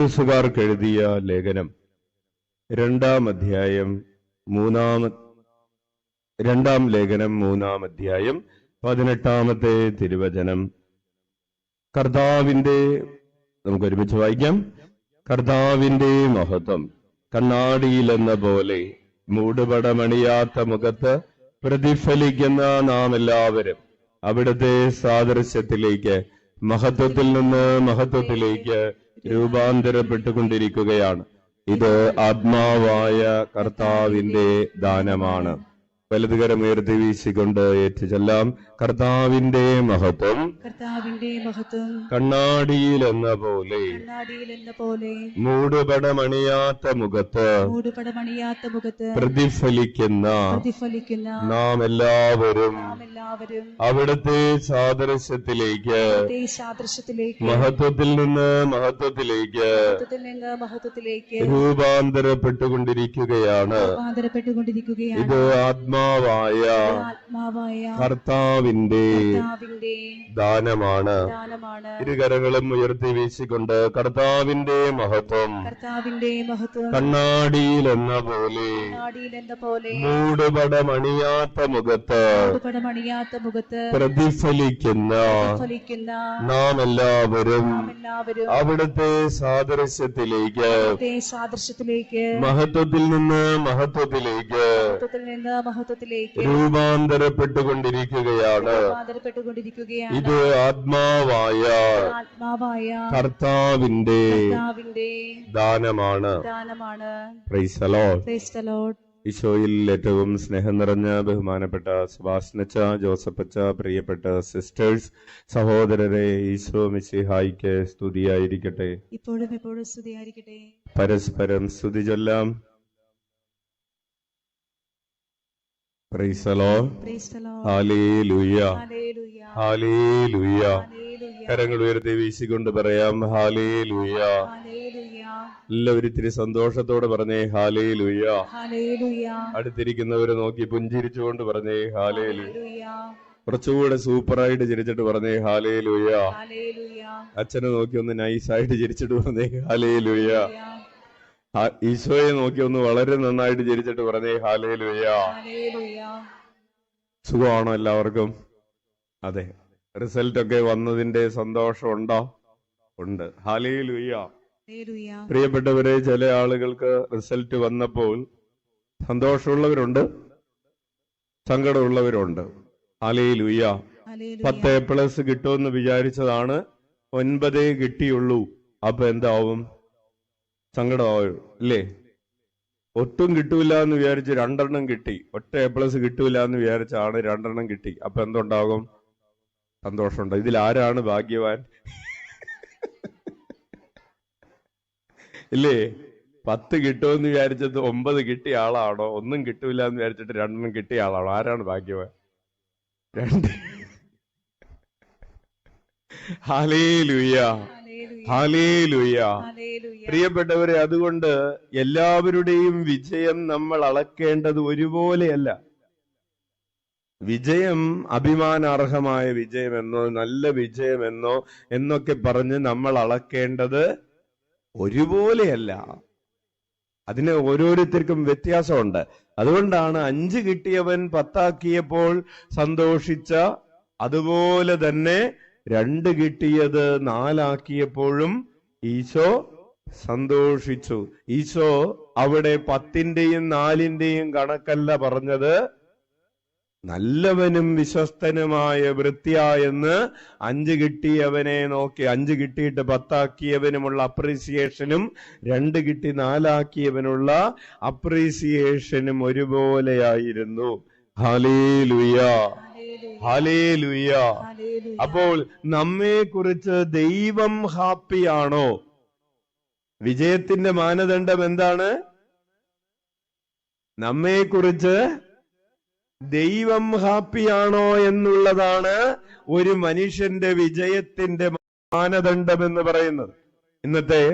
ൂസുകാർക്ക് എഴുതിയ ലേഖനം 2-ാം അധ്യായം 18-ാമത്തെ തിരുവചനം. കർത്താവിന്റെ, നമുക്ക് ഒരുമിച്ച് വായിക്കാം. കർത്താവിന്റെ മഹത്വം കണ്ണാടിയിലെന്ന പോലെ മൂടുപടമണിയാത്ത മുഖത്ത് പ്രതിഫലിക്കുന്ന നാം എല്ലാവരും അവിടുത്തെ സാദൃശ്യത്തിലേക്ക്, മഹത്വത്തിൽ നിന്ന് മഹത്വത്തിലേക്ക് രൂപാന്തരപ്പെട്ടുകൊണ്ടിരിക്കുകയാണ്. ഇത് ആത്മാവായ കർത്താവിന്റെ ദാനമാണ്. വലതുകരമുയർത്തി വീശിക്കൊണ്ട് ഏറ്റുചൊല്ലാം. കർത്താവിന്റെ മഹത്വം കണ്ണാടിയിലെന്ന പോലെ മൂടുപടമണിയാത്ത മുഖത്ത് പ്രതിഫലിക്കുന്ന നാം എല്ലാവരും അവിടുത്തെ സാദൃശ്യത്തിലേക്ക്, മഹത്വത്തിൽ നിന്ന് മഹത്വത്തിലേക്ക് രൂപാന്തരപ്പെട്ടുകൊണ്ടിരിക്കുകയാണ്. ഇത് ആത്മാവായ കർത്താവിന്റെ ദാനമാണ്. ഇരുകരങ്ങളും ഉയർത്തി വീശിക്കൊണ്ട് കർത്താവിന്റെ മഹത്വം കണ്ണാടിയിലെന്ന പോലെ മൂടുപടമണിയാത്ത മുഖത്ത് പ്രതിഫലിക്കുന്ന നാം എല്ലാവരും അവിടുത്തെ സാദൃശ്യത്തിലേക്ക്, മഹത്വത്തിൽ നിന്ന് മഹത്വത്തിലേക്ക് രൂപാന്തരപ്പെട്ടുകൊണ്ടിരിക്കുകയാണ്. ഇത് ആത്മാവായ കർത്താവിന്റെ ദാനമാണ്. Praise the Lord. ഈശോയിൽ ഏറ്റവും സ്നേഹം നിറഞ്ഞ ബഹുമാനപ്പെട്ട സെബാസ്റ്റ്യനച്ച, ജോസഫച്ച, പ്രിയപ്പെട്ട സിസ്റ്റേഴ്സ്, സഹോദരരെ, ഈശോ മിശിഹായിക്ക് സ്തുതിയായിരിക്കട്ടെ. ഇപ്പോഴും എപ്പോഴും സ്തുതിയായിരിക്കട്ടെ. പരസ്പരം സ്തുതി ചൊല്ലാം. Praise the Lord. Hallelujah, hallelujah. കരങ്ങൾ ഉയർത്തി വീശിക്കൊണ്ട് പറയാം ഹല്ലേലൂയ. എല്ലാവരും ഇത്തിരി സന്തോഷത്തോടെ പറഞ്ഞേ ഹല്ലേലൂയ. അടുത്തിരിക്കുന്നവരെ നോക്കി പുഞ്ചിരിച്ചുകൊണ്ട് പറഞ്ഞേ ഹല്ലേലൂയ. കുറച്ചുകൂടെ സൂപ്പറായിട്ട് ചിരിച്ചിട്ട് പറഞ്ഞേ ഹല്ലേലൂയ. അച്ഛനെ നോക്കി ഒന്ന് നൈസായിട്ട് ചിരിച്ചിട്ട് പറഞ്ഞേ ഹല്ലേലൂയ. ഈശോയെ നോക്കി ഒന്ന് വളരെ നന്നായിട്ട് ചിരിച്ചിട്ട് പറഞ്ഞേ ഹല്ലേലൂയ. സുഖമാണോ എല്ലാവർക്കും? അതെ, റിസൾട്ട് ഒക്കെ വന്നതിന്റെ സന്തോഷം ഉണ്ടോ? ഉണ്ട്. ഹല്ലേലൂയ. പ്രിയപ്പെട്ടവരെ, ചില ആളുകൾക്ക് റിസൾട്ട് വന്നപ്പോൾ സന്തോഷമുള്ളവരുണ്ട്, സങ്കടമുള്ളവരുണ്ട്. ഹല്ലേലൂയ. 10+ കിട്ടുമെന്ന് വിചാരിച്ചതാണ്, 9 കിട്ടിയുള്ളൂ. അപ്പൊ എന്താവും? സങ്കടമാവും അല്ലേ? ഒട്ടും കിട്ടൂല എന്ന് വിചാരിച്ച് 2 കിട്ടി. ഒറ്റ A+ കിട്ടൂല എന്ന് വിചാരിച്ചാണ് 2 കിട്ടി. അപ്പൊ എന്തുണ്ടാകും? സന്തോഷമുണ്ട്. ഇതിൽ ആരാണ് ഭാഗ്യവാൻ? ഇല്ലേ? 10 കിട്ടുമെന്ന് വിചാരിച്ചത് 9 കിട്ടിയ ആളാണോ? 1 കിട്ടൂല എന്ന് വിചാരിച്ചിട്ട് 2 കിട്ടിയ ആളാണോ? ആരാണ് ഭാഗ്യവാൻ? 2. Hallelujah, hallelujah. പ്രിയപ്പെട്ടവരെ, അതുകൊണ്ട് എല്ലാവരുടെയും വിജയം നമ്മൾ അളക്കേണ്ടത് ഒരുപോലെയല്ല. വിജയം അഭിമാനാർഹമായ വിജയമെന്നോ നല്ല വിജയമെന്നോ എന്നൊക്കെ പറഞ്ഞ് നമ്മൾ അളക്കേണ്ടത് ഒരുപോലെയല്ല. അതിന് ഓരോരുത്തർക്കും വ്യത്യാസമുണ്ട്. അതുകൊണ്ടാണ് 5 കിട്ടിയവൻ 10 ആക്കിയപ്പോൾ സന്തോഷിച്ച, അതുപോലെ തന്നെ 2 കിട്ടിയത് 4 ആക്കിയപ്പോഴും ഈശോ സന്തോഷിച്ചു. ഈശോ അവിടെ 10ന്റെയും 4ന്റെയും കണക്കല്ല പറഞ്ഞത്, നല്ലവനും വിശ്വസ്തനുമായ വൃത്യായെന്ന് 5 കിട്ടിയവനെ നോക്കി. 5 കിട്ടിയിട്ട് 10 ആക്കിയവനുമുള്ള അപ്രീസിയേഷനും 2 കിട്ടി 4 ആക്കിയവനുള്ള അപ്രീസിയേഷനും ഒരുപോലെയായിരുന്നു. Hallelujah, hallelujah. അപ്പോൾ നമ്മെ കുറിച്ച് ദൈവം ഹാപ്പിയാണോ? വിജയത്തിന്റെ മാനദണ്ഡം എന്താണ്? നമ്മെ കുറിച്ച് ദൈവം ഹാപ്പിയാണോ എന്നുള്ളതാണ് ഒരു മനുഷ്യന്റെ വിജയത്തിന്റെ മാനദണ്ഡം എന്ന് പറയുന്നത്. ഇന്നത്തെ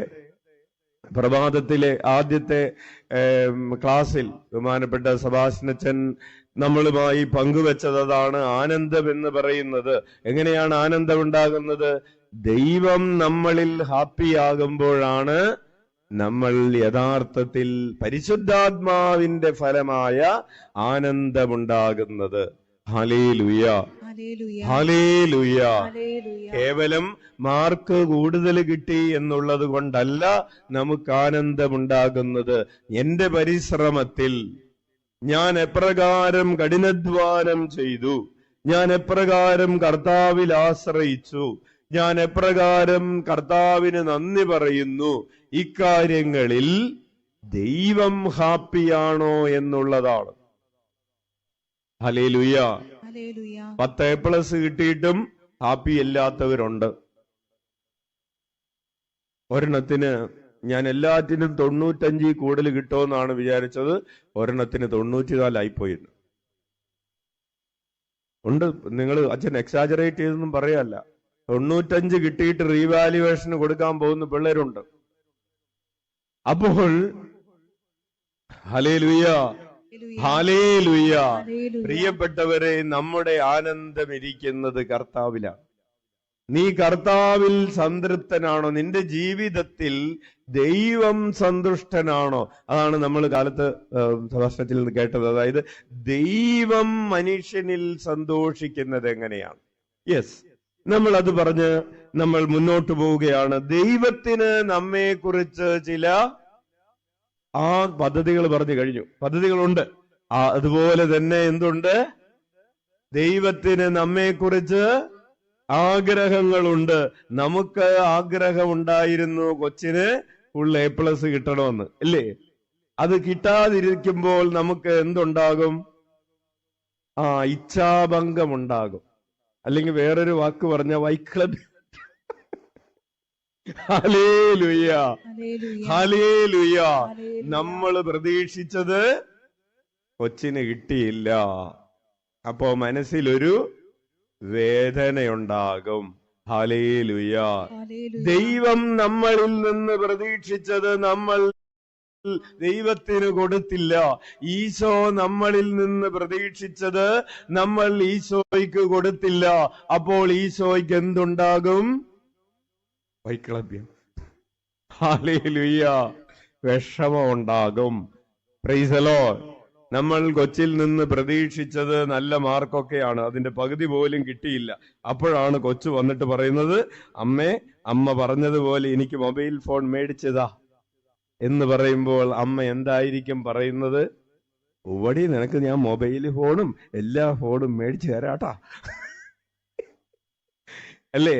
പ്രഭാതത്തിലെ ആദ്യത്തെ ക്ലാസ്സിൽ ബഹുമാനപ്പെട്ട സെബാസ്റ്റ്യനച്ചൻ നമ്മളുമായി പങ്കുവെച്ചതാണ് ആനന്ദം എന്ന് പറയുന്നത്. എങ്ങനെയാണ് ആനന്ദം ഉണ്ടാകുന്നത്? ദൈവം നമ്മളിൽ ഹാപ്പിയാകുമ്പോഴാണ് നമ്മൾ യഥാർത്ഥത്തിൽ പരിശുദ്ധാത്മാവിന്റെ ഫലമായ ആനന്ദമുണ്ടാകുന്നത്. Hallelujah, hallelujah, hallelujah. ഹല്ലേലൂയ. കേവലം മാർക്ക് കൂടുതൽ കിട്ടി എന്നുള്ളത് കൊണ്ടല്ല നമുക്ക് ആനന്ദമുണ്ടാകുന്നത്. എന്റെ പരിശ്രമത്തിൽ ഞാൻ എപ്രകാരം കഠിനാധ്വാനം ചെയ്തു, ഞാൻ എപ്രകാരം കർത്താവിൽ ആശ്രയിച്ചു, ഞാൻ എപ്രകാരം കർത്താവിന് നന്ദി പറയുന്നു, ഇക്കാര്യങ്ങളിൽ ദൈവം ഹാപ്പിയാണോ എന്നുള്ളതാണ്. ഹല്ലേലൂയ. ഹല്ലേലൂയ. 10 A+ കിട്ടിയിട്ടും ഹാപ്പി അല്ലാത്തവരുണ്ട്. ഒരെണ്ണത്തിന് ഞാൻ എല്ലാറ്റിനും 95 കൂടുതൽ കിട്ടുമെന്നാണ് വിചാരിച്ചത്. ഒരെണ്ണത്തിന് 94 ആയിപ്പോയിരുന്നു. ഉണ്ട്. നിങ്ങൾ അച്ഛൻ എക്സാജറേറ്റ് ചെയ്തൊന്നും പറയല്ല. 95 കിട്ടിയിട്ട് റീവാലുവേഷന് കൊടുക്കാൻ പോകുന്ന പിള്ളേരുണ്ട്. അപ്പോൾ ഹല്ലേലൂയ, ഹല്ലേലൂയ. പ്രിയപ്പെട്ടവരെ, നമ്മുടെ ആനന്ദം ഇരിക്കുന്നത് കർത്താവിലാണ്. നീ കർത്താവിൽ സംതൃപ്തനാണോ? നിന്റെ ജീവിതത്തിൽ ദൈവം സന്തുഷ്ടനാണോ? അതാണ് നമ്മൾ കാലത്ത് പ്രഭാഷണത്തിൽ നിന്ന് കേട്ടത്. അതായത് ദൈവം മനുഷ്യനിൽ സന്തോഷിക്കുന്നത് എങ്ങനെയാണ്. യെസ്, നമ്മൾ അത് പറഞ്ഞ് നമ്മൾ മുന്നോട്ട് പോവുകയാണ്. ദൈവത്തിന് നമ്മെ കുറിച്ച് ചില പദ്ധതികൾ പറഞ്ഞു കഴിഞ്ഞു. പദ്ധതികളുണ്ട്. അതുപോലെ തന്നെ എന്തുണ്ട്? ദൈവത്തിന് നമ്മെ കുറിച്ച് ആഗ്രഹങ്ങളുണ്ട്. നമുക്ക് ആഗ്രഹമുണ്ടായിരുന്നു കൊച്ചിന് ഫുൾ A+ കിട്ടണമെന്ന്, അല്ലേ? അത് കിട്ടാതിരിക്കുമ്പോൾ നമുക്ക് എന്തുണ്ടാകും? ഇച്ഛാഭംഗമുണ്ടാകും. അല്ലെങ്കിൽ വേറൊരു വാക്ക് പറഞ്ഞ വൈക്ലഭ്യം. Hallelujah, hallelujah. നമ്മൾ പ്രതീക്ഷിച്ചത് കൊച്ചിന് കിട്ടിയില്ല. അപ്പോ മനസ്സിലൊരു വേദനയുണ്ടാകും. ഹല്ലേലൂയ. ദൈവം നമ്മളിൽ നിന്ന് പ്രതീക്ഷിച്ചത് നമ്മൾ ദൈവത്തിന് കൊടുത്തില്ല. ഈശോ നമ്മളിൽ നിന്ന് പ്രതീക്ഷിച്ചത് നമ്മൾ ഈശോയ്ക്ക് കൊടുത്തില്ല. അപ്പോൾ ഈശോയ്ക്ക് എന്തുണ്ടാകും? വൈക്ലഭ്യം. ഹല്ലേലൂയ. വിഷമം ഉണ്ടാകും. Praise the Lord. നമ്മൾ കൊച്ചിൽ നിന്ന് പ്രതീക്ഷിച്ചത് നല്ല മാർക്കൊക്കെയാണ്. അതിന്റെ പകുതി പോലും കിട്ടിയില്ല. അപ്പോഴാണ് കൊച്ചു വന്നിട്ട് പറയുന്നത്, അമ്മ പറഞ്ഞതുപോലെ എനിക്ക് മൊബൈൽ ഫോൺ മേടിച്ചതാ എന്ന് പറയുമ്പോൾ അമ്മ എന്തായിരിക്കും പറയുന്നത്? ഉവടി, നിനക്ക് ഞാൻ മൊബൈൽ ഫോണും എല്ലാ ഫോണും മേടിച്ചു തരാട്ടാ, അല്ലേ?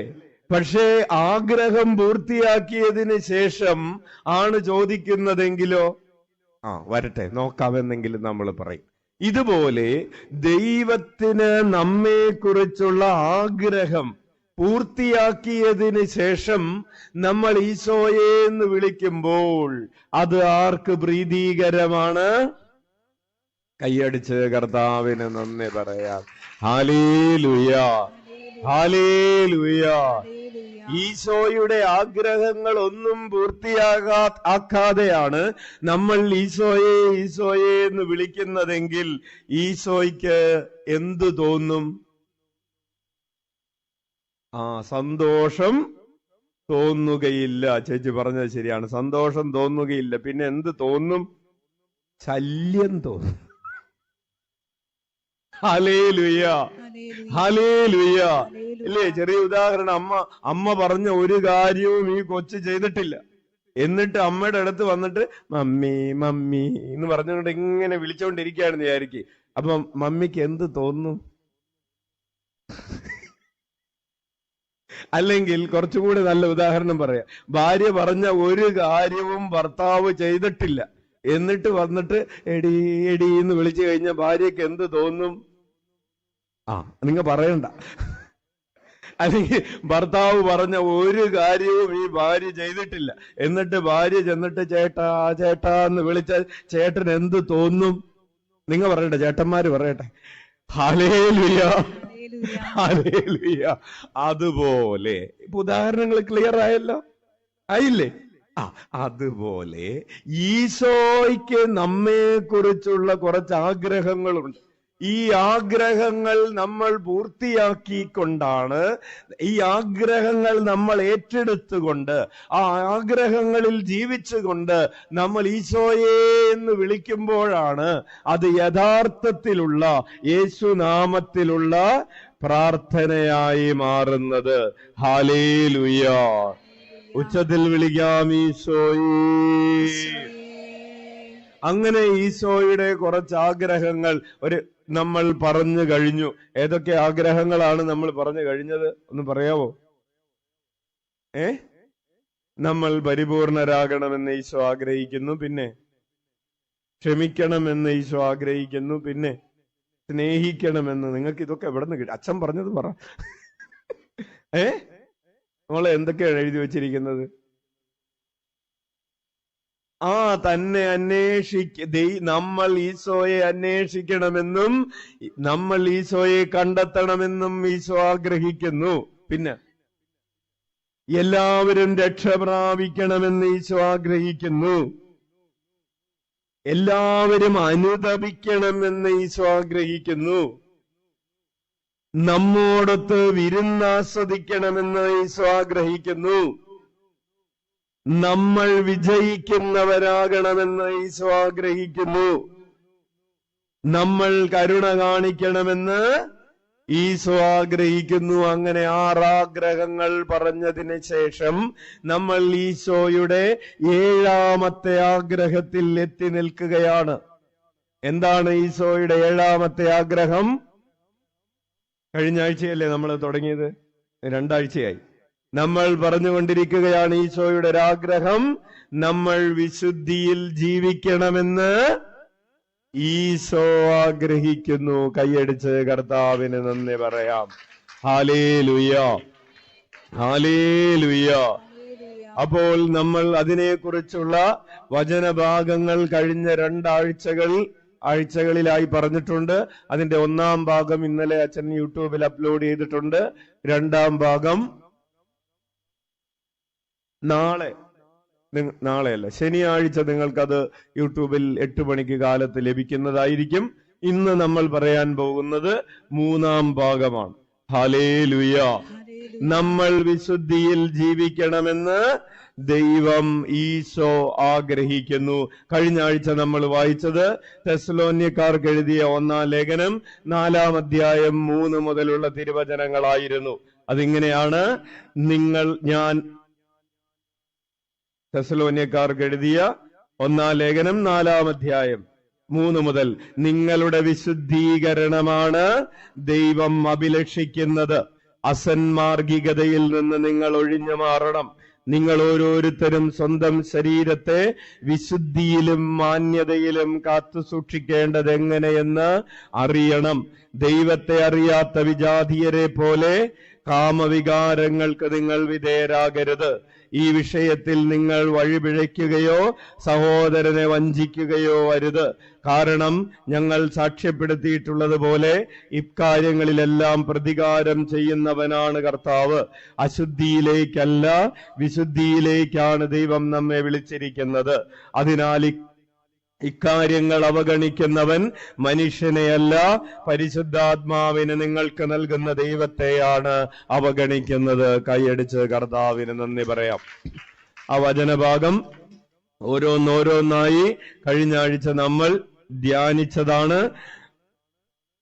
പക്ഷേ ആഗ്രഹം പൂർത്തിയാക്കിയതിന് ശേഷം ആണ് ചോദിക്കുന്നതെങ്കിലോ വരട്ടെ നോക്കാമെന്നെങ്കിലും നമ്മൾ പറയും. ഇതുപോലെ ദൈവത്തിന് നമ്മെ കുറിച്ചുള്ള ആഗ്രഹം പൂർത്തിയാക്കിയതിന് ശേഷം നമ്മൾ ഈശോയെ എന്ന് വിളിക്കുമ്പോൾ അത് ആർക്ക് പ്രീതികരമാണ്? കൈയടിച്ച് കർത്താവിന് നന്ദി പറയാം. Hallelujah, hallelujah. ഈശോയുടെ ആഗ്രഹങ്ങൾ ഒന്നും പൂർത്തിയാക്കാതെയാണ് നമ്മൾ ഈശോയെ ഈശോയെ എന്ന് വിളിക്കുന്നതെങ്കിൽ ഈശോയ്ക്ക് എന്തു തോന്നും? സന്തോഷം തോന്നുകയില്ല. ചേച്ചി പറഞ്ഞത് ശരിയാണ്. സന്തോഷം തോന്നുകയില്ല. പിന്നെ എന്ത് തോന്നും? ശല്യം തോന്നും. Hallelujah, hallelujah. ഇല്ലേ? ചെറിയ ഉദാഹരണം. അമ്മ പറഞ്ഞ ഒരു കാര്യവും ഈ കൊച്ചു ചെയ്തിട്ടില്ല. എന്നിട്ട് അമ്മയുടെ അടുത്ത് വന്നിട്ട് മമ്മി മമ്മി എന്ന് പറഞ്ഞുകൊണ്ട് ഇങ്ങനെ വിളിച്ചോണ്ടിരിക്കുകയാണെന്ന് വിചാരിക്കും. അപ്പൊ മമ്മിക്ക് എന്ത് തോന്നും? അല്ലെങ്കിൽ കുറച്ചുകൂടി നല്ല ഉദാഹരണം പറയാം. ഭാര്യ പറഞ്ഞ ഒരു കാര്യവും ഭർത്താവ് ചെയ്തിട്ടില്ല. എന്നിട്ട് വന്നിട്ട് എടി എടി എന്ന് വിളിച്ചു കഴിഞ്ഞാൽ ഭാര്യക്ക് എന്ത് തോന്നും? നിങ്ങൾ പറയണ്ട. അല്ലെങ്കിൽ ഭർത്താവ് പറഞ്ഞ ഒരു കാര്യവും ഈ ഭാര്യ ചെയ്തിട്ടില്ല. എന്നിട്ട് ഭാര്യ ചെന്നിട്ട് ചേട്ടാ ചേട്ടാ എന്ന് വിളിച്ചാൽ ചേട്ടൻ എന്ത് തോന്നും? നിങ്ങൾ പറയട്ടെ, ചേട്ടന്മാര് പറയട്ടെ. Hallelujah, hallelujah. അതുപോലെ ഉദാഹരണങ്ങൾ ക്ലിയർ ആയല്ലോ, ആയില്ലേ? അതുപോലെ ഈശോയ്ക്ക് നമ്മെ കുറിച്ചുള്ള കുറച്ച് ആഗ്രഹങ്ങളുണ്ട്. ഈ ആഗ്രഹങ്ങൾ നമ്മൾ പൂർത്തിയാക്കിക്കൊണ്ടാണ്, ഈ ആഗ്രഹങ്ങൾ നമ്മൾ ഏറ്റെടുത്തുകൊണ്ട്, ആ ആഗ്രഹങ്ങളിൽ ജീവിച്ചുകൊണ്ട് നമ്മൾ ഈശോയെ എന്ന് വിളിക്കുമ്പോഴാണ് അത് യഥാർത്ഥത്തിലുള്ള യേശുനാമത്തിലുള്ള പ്രാർത്ഥനയായി മാറുന്നത്. ഹല്ലേലൂയ. ഉച്ചത്തിൽ വിളിക്കാം ഈശോയേ. അങ്ങനെ ഈശോയുടെ കുറച്ച് ആഗ്രഹങ്ങൾ നമ്മൾ പറഞ്ഞു കഴിഞ്ഞു. ഏതൊക്കെ ആഗ്രഹങ്ങളാണ് നമ്മൾ പറഞ്ഞു കഴിഞ്ഞത്? ഒന്ന് പറയാവോ? നമ്മൾ പരിപൂർണരാകണമെന്ന് ഈശോ ആഗ്രഹിക്കുന്നു. പിന്നെ ക്ഷമിക്കണമെന്ന് ഈശോ ആഗ്രഹിക്കുന്നു. പിന്നെ സ്നേഹിക്കണമെന്ന്. നിങ്ങൾക്ക് ഇതൊക്കെ എവിടെ നിന്ന് കിട്ടി? അച്ഛൻ പറഞ്ഞത് പറ. നമ്മളെ എന്തൊക്കെയാണ് എഴുതി വെച്ചിരിക്കുന്നത്? തന്നെ നമ്മൾ ഈശോയെ അന്വേഷിക്കണമെന്നും നമ്മൾ ഈശോയെ കണ്ടെത്തണമെന്നും ഈശോ ആഗ്രഹിക്കുന്നു. പിന്നെ എല്ലാവരും രക്ഷ പ്രാപിക്കണമെന്ന് ഈശോ ആഗ്രഹിക്കുന്നു. എല്ലാവരും അനുതപിക്കണമെന്ന് ഈശോ ആഗ്രഹിക്കുന്നു. നമ്മോടൊത്ത് വിരുന്നാസ്വദിക്കണമെന്ന് ഈശോ ആഗ്രഹിക്കുന്നു. നമ്മൾ വിജയിക്കുന്നവരാകണമെന്ന് ഈശോ ആഗ്രഹിക്കുന്നു. നമ്മൾ കരുണ കാണിക്കണമെന്ന് ഈശോ ആഗ്രഹിക്കുന്നു. അങ്ങനെ 6 ആഗ്രഹങ്ങൾ പറഞ്ഞതിന് ശേഷം നമ്മൾ ഈശോയുടെ 7ാമത്തെ ആഗ്രഹത്തിൽ എത്തി നിൽക്കുകയാണ്. എന്താണ് ഈശോയുടെ 7ാമത്തെ ആഗ്രഹം? കഴിഞ്ഞ ആഴ്ചയല്ലേ നമ്മൾ തുടങ്ങിയത്? 2 ആഴ്ചയായി നമ്മൾ പറഞ്ഞുകൊണ്ടിരിക്കുകയാണ്. ഈശോയുടെ ഒരാഗ്രഹം നമ്മൾ വിശുദ്ധിയിൽ ജീവിക്കണമെന്ന് ഈശോ ആഗ്രഹിക്കുന്നു. കൈയടിച്ച് കർത്താവിന് നന്ദി പറയാം. Hallelujah, hallelujah. അപ്പോൾ നമ്മൾ അതിനെക്കുറിച്ചുള്ള വചനഭാഗങ്ങൾ കഴിഞ്ഞ 2 ആഴ്ചകളിലായി പറഞ്ഞിട്ടുണ്ട്. അതിന്റെ 1-ാം ഭാഗം ഇന്നലെ അച്ഛൻ യൂട്യൂബിൽ അപ്ലോഡ് ചെയ്തിട്ടുണ്ട്. 2-ാം ഭാഗം നാളെയല്ല, ശനിയാഴ്ച നിങ്ങൾക്കത് യൂട്യൂബിൽ 8 മണിക്ക് കാലത്ത് ലഭിക്കുന്നതായിരിക്കും. ഇന്ന് നമ്മൾ പറയാൻ പോകുന്നത് 3-ാം ഭാഗമാണ്. ഹല്ലേലൂയ. നമ്മൾ വിശുദ്ധിയിൽ ജീവിക്കണമെന്ന് ദൈവം ഈശോ ആഗ്രഹിക്കുന്നു. കഴിഞ്ഞ ആഴ്ച നമ്മൾ വായിച്ചത് തെസ്സലോന്യക്കാർക്ക് എഴുതിയ 1-ാം ലേഖനം 4-ാം അധ്യായം 3 മുതലുള്ള തിരുവചനങ്ങളായിരുന്നു. അതിങ്ങനെയാണ്: തെസ്സലോന്യക്കാർക്ക് എഴുതിയ 1-ാം ലേഖനം 4-ാം അധ്യായം 3 മുതൽ, നിങ്ങളുടെ വിശുദ്ധീകരണമാണ് ദൈവം അഭിലഷിക്കുന്നത്. അസന്മാർഗികതയിൽ നിന്ന് നിങ്ങൾ ഒഴിഞ്ഞു മാറണം. നിങ്ങൾ ഓരോരുത്തരും സ്വന്തം ശരീരത്തെ വിശുദ്ധിയിലും മാന്യതയിലും കാത്തു സൂക്ഷിക്കേണ്ടത് എങ്ങനെയെന്ന് അറിയണം. ദൈവത്തെ അറിയാത്ത വിജാതീയരെ പോലെ കാമവികാരങ്ങൾക്ക് നിങ്ങൾ വിധേയരാകരുത്. ഈ വിഷയത്തിൽ നിങ്ങൾ വഴിപിഴയ്ക്കുകയോ സഹോദരനെ വഞ്ചിക്കുകയോ അരുത്. കാരണം ഞങ്ങൾ സാക്ഷ്യപ്പെടുത്തിയിട്ടുള്ളതുപോലെ ഇക്കാര്യങ്ങളിലെല്ലാം പ്രതികാരം ചെയ്യുന്നവനാണ് കർത്താവ്. അശുദ്ധിയിലേക്കല്ല, വിശുദ്ധിയിലേക്കാണ് ദൈവം നമ്മെ വിളിച്ചിരിക്കുന്നത്. അതിനാൽ ഇക്കാര്യങ്ങൾ അവഗണിക്കുന്നവൻ മനുഷ്യനെയല്ല, പരിശുദ്ധാത്മാവിന് നിങ്ങൾക്ക് നൽകുന്ന ദൈവത്തെയാണ് അവഗണിക്കുന്നത്. കൈയടിച്ച് കർത്താവിന് നന്ദി പറയാം. ആ വചനഭാഗം ഓരോന്നോരോന്നായി കഴിഞ്ഞ ആഴ്ച നമ്മൾ ധ്യാനിച്ചതാണ്.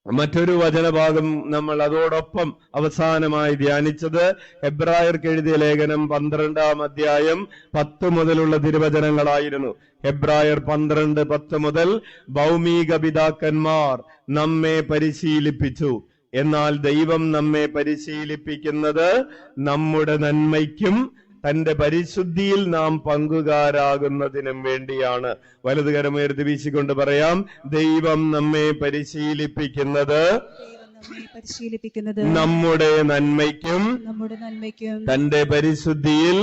മറ്റൊരു വചനഭാഗം നമ്മൾ അതോടൊപ്പം അവസാനമായി ധ്യാനിച്ചത് ഹെബ്രായർക്ക് എഴുതിയ ലേഖനം 12-ാം അധ്യായം 10 മുതലുള്ള തിരുവചനങ്ങളായിരുന്നു. ഹെബ്രായർ 12:10 മുതൽ, ഭൗമിക പിതാക്കന്മാർ നമ്മെ പരിശീലിപ്പിച്ചു, എന്നാൽ ദൈവം നമ്മെ പരിശീലിപ്പിക്കുന്നത് നമ്മുടെ നന്മയ്ക്കും തന്റെ പരിശുദ്ധിയിൽ നാം പങ്കുകാരാകുന്നതിനും വേണ്ടിയാണ്. വലതുകരമുയർത്തി വീശിക്കൊണ്ട് പറയാം: ദൈവം നമ്മെ പരിശീലിപ്പിക്കുന്നത് നമ്മുടെ നന്മയ്ക്കും തന്റെ പരിശുദ്ധിയിൽ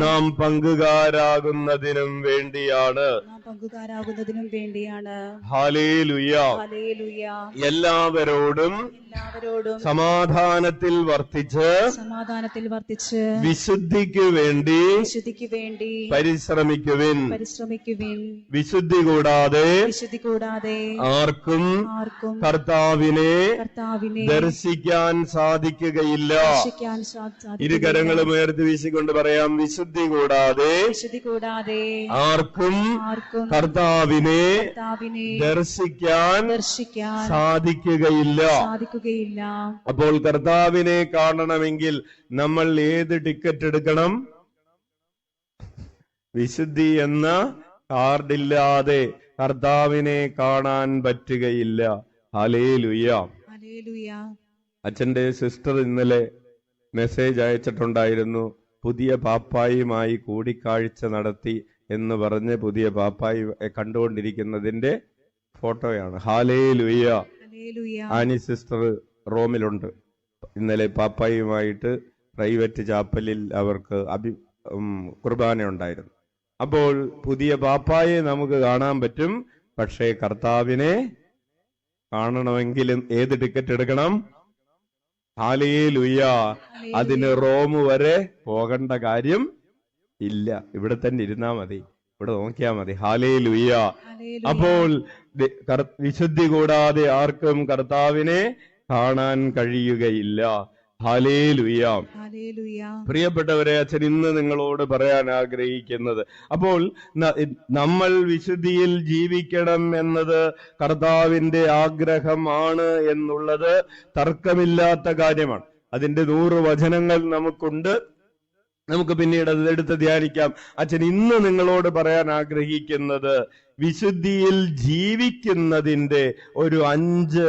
നാം പങ്കുകാരാകുന്നതിനും വേണ്ടിയാണ്. പങ്കുകാരാകുന്നതിനും വേണ്ടിയാണ്. ഹല്ലേലൂയ. ഹല്ലേലൂയ. എല്ലാവരോടും എല്ലാവരോടും സമാധാനത്തിൽ വർത്തിച്ച് വിശുദ്ധിക്ക് വേണ്ടി പരിശ്രമിക്കുവിൻ. വിശുദ്ധി കൂടാതെ ആർക്കും കർത്താവിനെ ദർശിക്കാൻ സാധിക്കുകയില്ല. ഇരുകരങ്ങളും ഉയർത്തി വീശിക്കൊണ്ട് പറയാം, വിശുദ്ധി കൂടാതെ ആർക്കും കർത്താവിനെ ദർശിക്കാൻ സാധിക്കുകയില്ല. അപ്പോൾ കർത്താവിനെ കാണണമെങ്കിൽ നമ്മൾ ഏത് ടിക്കറ്റ് എടുക്കണം? വിശുദ്ധി എന്ന കാർഡില്ലാതെ കർത്താവിനെ കാണാൻ പറ്റുകയില്ല. ഹല്ലേലൂയ. അച്ഛന്റെ സിസ്റ്റർ ഇന്നലെ മെസ്സേജ് അയച്ചിട്ടുണ്ടായിരുന്നു, പുതിയ പാപ്പായുമായി കൂടിക്കാഴ്ച നടത്തി എന്ന് പറഞ്ഞ് പുതിയ പാപ്പായി കണ്ടുകൊണ്ടിരിക്കുന്നതിന്റെ ഫോട്ടോയാണ്. ഹല്ലേലൂയ. ആനി സിസ്റ്റർ റോമിലുണ്ട്. ഇന്നലെ പാപ്പായുമായിട്ട് പ്രൈവറ്റ് ചാപ്പലിൽ അവർക്ക് കുർബാന ഉണ്ടായിരുന്നു. അപ്പോൾ പുതിയ പാപ്പായെ നമുക്ക് കാണാൻ പറ്റും. പക്ഷേ കർത്താവിനെ കാണണമെങ്കിലും ഏത് ടിക്കറ്റ് എടുക്കണം? ഹല്ലേലൂയ. അതിന് റോം വരെ പോകേണ്ട കാര്യം ഇല്ല, ഇവിടെ തന്നെ ഇരുന്നാ മതി, ഇവിടെ നോക്കിയാ മതി. ഹല്ലേലൂയ. അപ്പോൾ വിശുദ്ധി കൂടാതെ ആർക്കും കർത്താവിനെ കാണാൻ കഴിയുകയില്ല. ഹല്ലേലൂയ. പ്രിയപ്പെട്ടവരെ, അച്ഛൻ ഇന്ന് നിങ്ങളോട് പറയാൻ ആഗ്രഹിക്കുന്നത്, അപ്പോൾ നമ്മൾ വിശുദ്ധിയിൽ ജീവിക്കണം എന്നത് കർത്താവിന്റെ ആഗ്രഹമാണ് എന്നുള്ളത് തർക്കമില്ലാത്ത കാര്യമാണ്. അതിന്റെ 100 വചനങ്ങൾ നമുക്കുണ്ട്. നമുക്ക് പിന്നീട് അത് എടുത്ത് ധ്യാനിക്കാം. അച്ഛൻ ഇന്ന് നിങ്ങളോട് പറയാൻ ആഗ്രഹിക്കുന്നത് വിശുദ്ധിയിൽ ജീവിക്കുന്നതിന്റെ ഒരു 5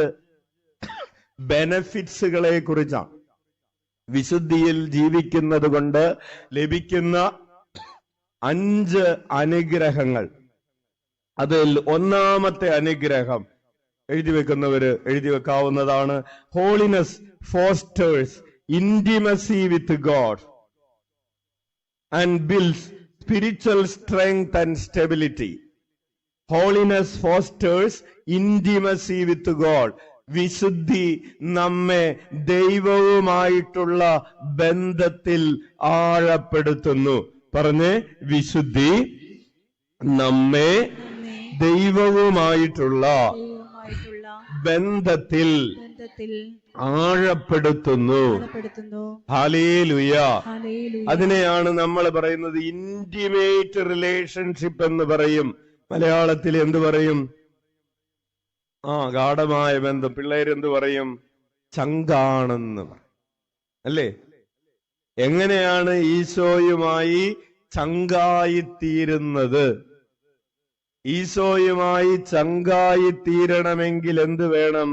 ബെനഫിറ്റ്സുകളെ കുറിച്ചാണ്. വിശുദ്ധിയിൽ ജീവിക്കുന്നത് കൊണ്ട് ലഭിക്കുന്ന 5 അനുഗ്രഹങ്ങൾ. അതിൽ ഒന്നാമത്തെ അനുഗ്രഹം എഴുതി വെക്കുന്നവര് എഴുതി വെക്കാവുന്നതാണ്. Holiness fosters intimacy with God and builds spiritual strength and stability. Holiness fosters intimacy with God. വിശുദ്ധി നമ്മെ ദൈവവുമായിട്ടുള്ള ബന്ധത്തിൽ ആഴപ്പെടുത്തുന്നു. പറഞ്ഞ്, വിശുദ്ധി നമ്മെ ദൈവവുമായിട്ടുള്ള ബന്ധത്തിൽ ആഴപ്പെടുത്തുന്നു. ഹല്ലേലൂയ. അതിനെയാണ് നമ്മൾ പറയുന്നത് ഇന്റിമേറ്റ് റിലേഷൻഷിപ്പ് എന്ന് പറയും. മലയാളത്തിൽ എന്ത് പറയും? ഗാഢമായ ബന്ധം. പിള്ളേരെന്ത് പറയും? ചങ്കാണെന്ന് പറയും, അല്ലേ? എങ്ങനെയാണ് ഈശോയുമായി ചങ്കായിത്തീരുന്നത്? ഈശോയുമായി ചങ്കായിത്തീരണമെങ്കിൽ എന്ത് വേണം?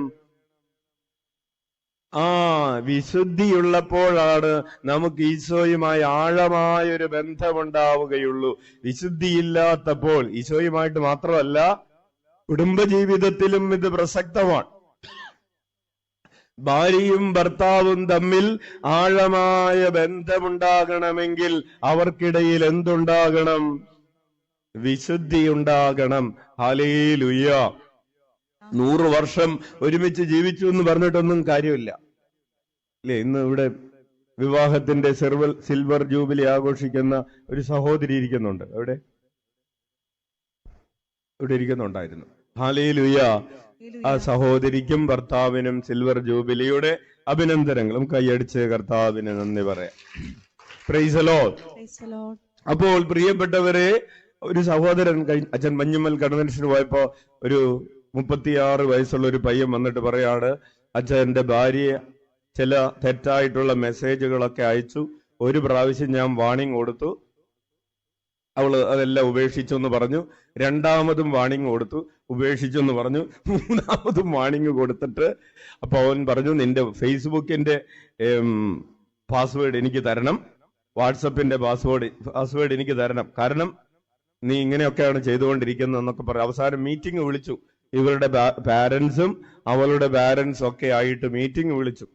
വിശുദ്ധിയുള്ളപ്പോഴാണ് നമുക്ക് ഈശോയുമായി ആഴമായൊരു ബന്ധമുണ്ടാവുകയുള്ളൂ. വിശുദ്ധിയില്ലാത്തപ്പോൾ, ഈശോയുമായിട്ട് മാത്രമല്ല കുടുംബജീവിതത്തിലും ഇത് പ്രസക്തമാണ്. ഭാര്യയും ഭർത്താവും തമ്മിൽ ആഴമായ ബന്ധമുണ്ടാകണമെങ്കിൽ അവർക്കിടയിൽ എന്തുണ്ടാകണം? വിശുദ്ധി ഉണ്ടാകണം. ഹല്ലേലൂയ. 100 വർഷം ഒരുമിച്ച് ജീവിച്ചു എന്ന് പറഞ്ഞിട്ടൊന്നും കാര്യമില്ല, അല്ലേ? ഇന്ന് ഇവിടെ വിവാഹത്തിന്റെ സിൽവർ ജൂബിലി ആഘോഷിക്കുന്ന ഒരു സഹോദരി ഇരിക്കുന്നുണ്ട്. ഇവിടെ ഇരിക്കുന്നുണ്ടായിരുന്നു. ഹല്ലേലൂയ. ആ സഹോദരിക്കും ഭർത്താവിനും സിൽവർ ജൂബിലിയുടെ അഭിനന്ദനങ്ങളും കൈയടിച്ച് കർത്താവിന് നന്ദി പറയാം. Praise the Lord. അപ്പോൾ പ്രിയപ്പെട്ടവരെ, ഒരു സഹോദരൻ അച്ഛൻ മഞ്ഞുമ്മൽ കൺവെൻഷന് പോയപ്പോ ഒരു 36 വയസ്സുള്ള ഒരു പയ്യൻ വന്നിട്ട് പറയാണ്, അച്ഛൻ എന്റെ ഭാര്യയെ ചില തെറ്റായിട്ടുള്ള മെസ്സേജുകളൊക്കെ അയച്ചു. ഒരു പ്രാവശ്യം ഞാൻ വാണിംഗ് കൊടുത്തു, അവള് അതെല്ലാം ഉപേക്ഷിച്ചു എന്ന് പറഞ്ഞു. 2ാമതും വാണിംഗ് കൊടുത്തു, ഉപേക്ഷിച്ചു എന്ന് പറഞ്ഞു. 3ാമതും വാണിംഗ് കൊടുത്തിട്ട് അപ്പൊ അവൻ പറഞ്ഞു, നിന്റെ ഫേസ്ബുക്കിന്റെ പാസ്വേഡ് എനിക്ക് തരണം, വാട്സപ്പിന്റെ പാസ്വേഡ് എനിക്ക് തരണം, കാരണം നീ ഇങ്ങനെയൊക്കെയാണ് ചെയ്തുകൊണ്ടിരിക്കുന്നത് എന്നൊക്കെ പറഞ്ഞു. അവസാനം മീറ്റിംഗ് വിളിച്ചു. ഇവരുടെ പാരന്റ്സും അവളുടെ പാരന്റ്സും ഒക്കെ ആയിട്ട് മീറ്റിംഗ് വിളിച്ചു.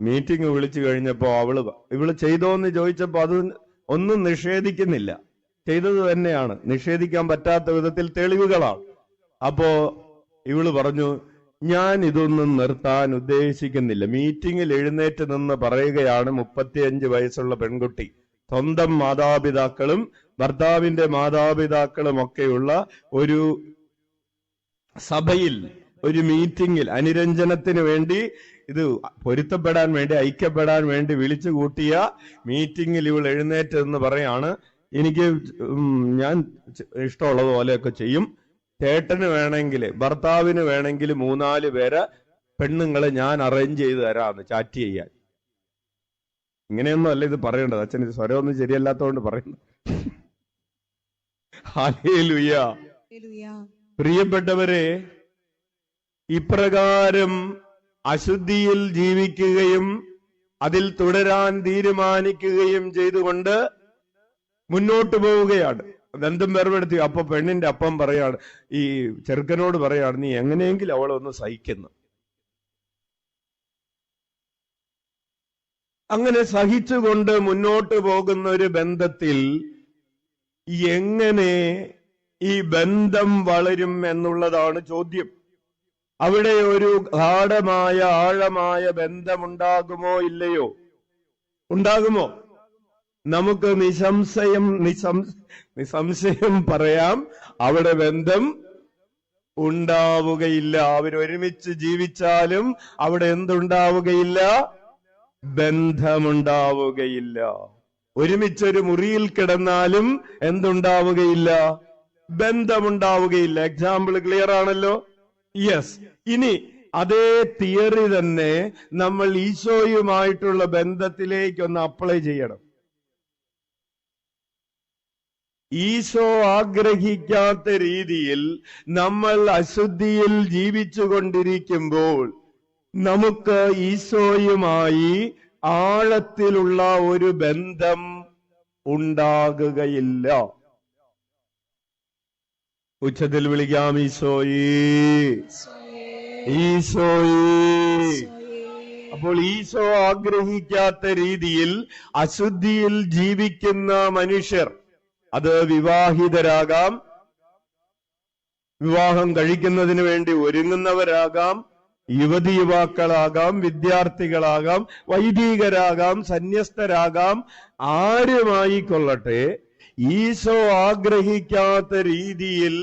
മീറ്റിംഗ് വിളിച്ചു കഴിഞ്ഞപ്പോ ഇവള് ചെയ്തോന്ന് ചോദിച്ചപ്പോ അത് ഒന്നും നിഷേധിക്കുന്നില്ല. ചെയ്തത് തന്നെയാണ്, നിഷേധിക്കാൻ പറ്റാത്ത വിധത്തിൽ തെളിവുകളാണ്. അപ്പോ ഇവള് പറഞ്ഞു, ഞാൻ ഇതൊന്നും നിർത്താൻ ഉദ്ദേശിക്കുന്നില്ല. മീറ്റിംഗിൽ എഴുന്നേറ്റ് നിന്ന് പറയുകയാണ് 35 വയസ്സുള്ള പെൺകുട്ടി, സ്വന്തം മാതാപിതാക്കളും ഭർത്താവിന്റെ മാതാപിതാക്കളും ഒക്കെയുള്ള ഒരു സഭയിൽ, ഒരു മീറ്റിംഗിൽ അനുരഞ്ജനത്തിന് വേണ്ടി, ഇത് പൊരുത്തപ്പെടാൻ വേണ്ടി, ഐക്യപ്പെടാൻ വേണ്ടി വിളിച്ചു കൂട്ടിയ മീറ്റിംഗിൽ ഇവൾ എഴുന്നേറ്റ് എന്ന് പറയാണ്, എനിക്ക് ഞാൻ ഇഷ്ടമുള്ളത് പോലെയൊക്കെ ചെയ്യും, ചേട്ടന് വേണമെങ്കിൽ, ഭർത്താവിന് വേണമെങ്കിൽ 3-4 പേരെ പെണ്ണുങ്ങളെ ഞാൻ അറേഞ്ച് ചെയ്ത് തരാമെന്ന് ചാറ്റ് ചെയ്യാൻ. ഇങ്ങനെയൊന്നും അല്ല ഇത് പറയേണ്ടത്. അച്ഛൻ ഇത് സ്വരമൊന്നും ശരിയല്ലാത്തതുകൊണ്ട് പറയുന്നു. ഹല്ലേലൂയ. പ്രിയപ്പെട്ടവരെ, ഇപ്രകാരം അശുദ്ധിയിൽ ജീവിക്കുകയും അതിൽ തുടരാൻ തീരുമാനിക്കുകയും ചെയ്തുകൊണ്ട് മുന്നോട്ട് പോവുകയാണ്. ബന്ധം വേർപെടുത്തി. അപ്പൊ പെണ്ണിന്റെ അപ്പം പറയാണ്, ഈ ചെറുക്കനോട് പറയാണ്, നീ എങ്ങനെയെങ്കിലും അവളെ ഒന്ന് സഹിക്കുന്നു. അങ്ങനെ സഹിച്ചുകൊണ്ട് മുന്നോട്ട് പോകുന്ന ഒരു ബന്ധത്തിൽ എങ്ങനെ ഈ ബന്ധം വളരും എന്നുള്ളതാണ് ചോദ്യം. അവിടെ ഒരു ഗാഢമായ ആഴമായ ബന്ധമുണ്ടാകുമോ ഇല്ലയോ? ഉണ്ടാകുമോ? നമുക്ക് നിസംശയം പറയാം, അവിടെ ബന്ധം ഉണ്ടാവുകയില്ല. അവരൊരുമിച്ച് ജീവിച്ചാലും അവിടെ എന്തുണ്ടാവുകയില്ല? ബന്ധമുണ്ടാവുകയില്ല. ഒരുമിച്ചൊരു മുറിയിൽ കിടന്നാലും എന്തുണ്ടാവുകയില്ല? ബന്ധമുണ്ടാവുകയില്ല. എക്സാമ്പിൾ ക്ലിയർ ആണല്ലോ? യെസ്. ഇനി അതേ തിയറി തന്നെ നമ്മൾ ഈശോയുമായിട്ടുള്ള ബന്ധത്തിലേക്ക് ഒന്ന് അപ്ലൈ ചെയ്യണം. ഈശോ ആഗ്രഹിക്കാത്ത രീതിയിൽ നമ്മൾ അശുദ്ധിയിൽ ജീവിച്ചു കൊണ്ടിരിക്കുമ്പോൾ നമുക്ക് ഈശോയുമായി ആഴത്തിലുള്ള ഒരു ബന്ധം ഉണ്ടാകുകയില്ല. ഉച്ചത്തിൽ വിളിക്കാം, ഈശോയേ, ഈശോയേ. അപ്പോൾ ഈശോ ആഗ്രഹിക്കാത്ത രീതിയിൽ അശുദ്ധിയിൽ ജീവിക്കുന്ന മനുഷ്യർ, അത് വിവാഹിതരാകാം, വിവാഹം കഴിക്കുന്നതിന് വേണ്ടി ഒരുങ്ങുന്നവരാകാം, യുവതി യുവാക്കളാകാം, വിദ്യാർത്ഥികളാകാം, വൈദികരാകാം, സന്യസ്തരാകാം, ആരുമായിക്കൊള്ളട്ടെ, ഈശോ ആഗ്രഹിക്കാത്ത രീതിയിൽ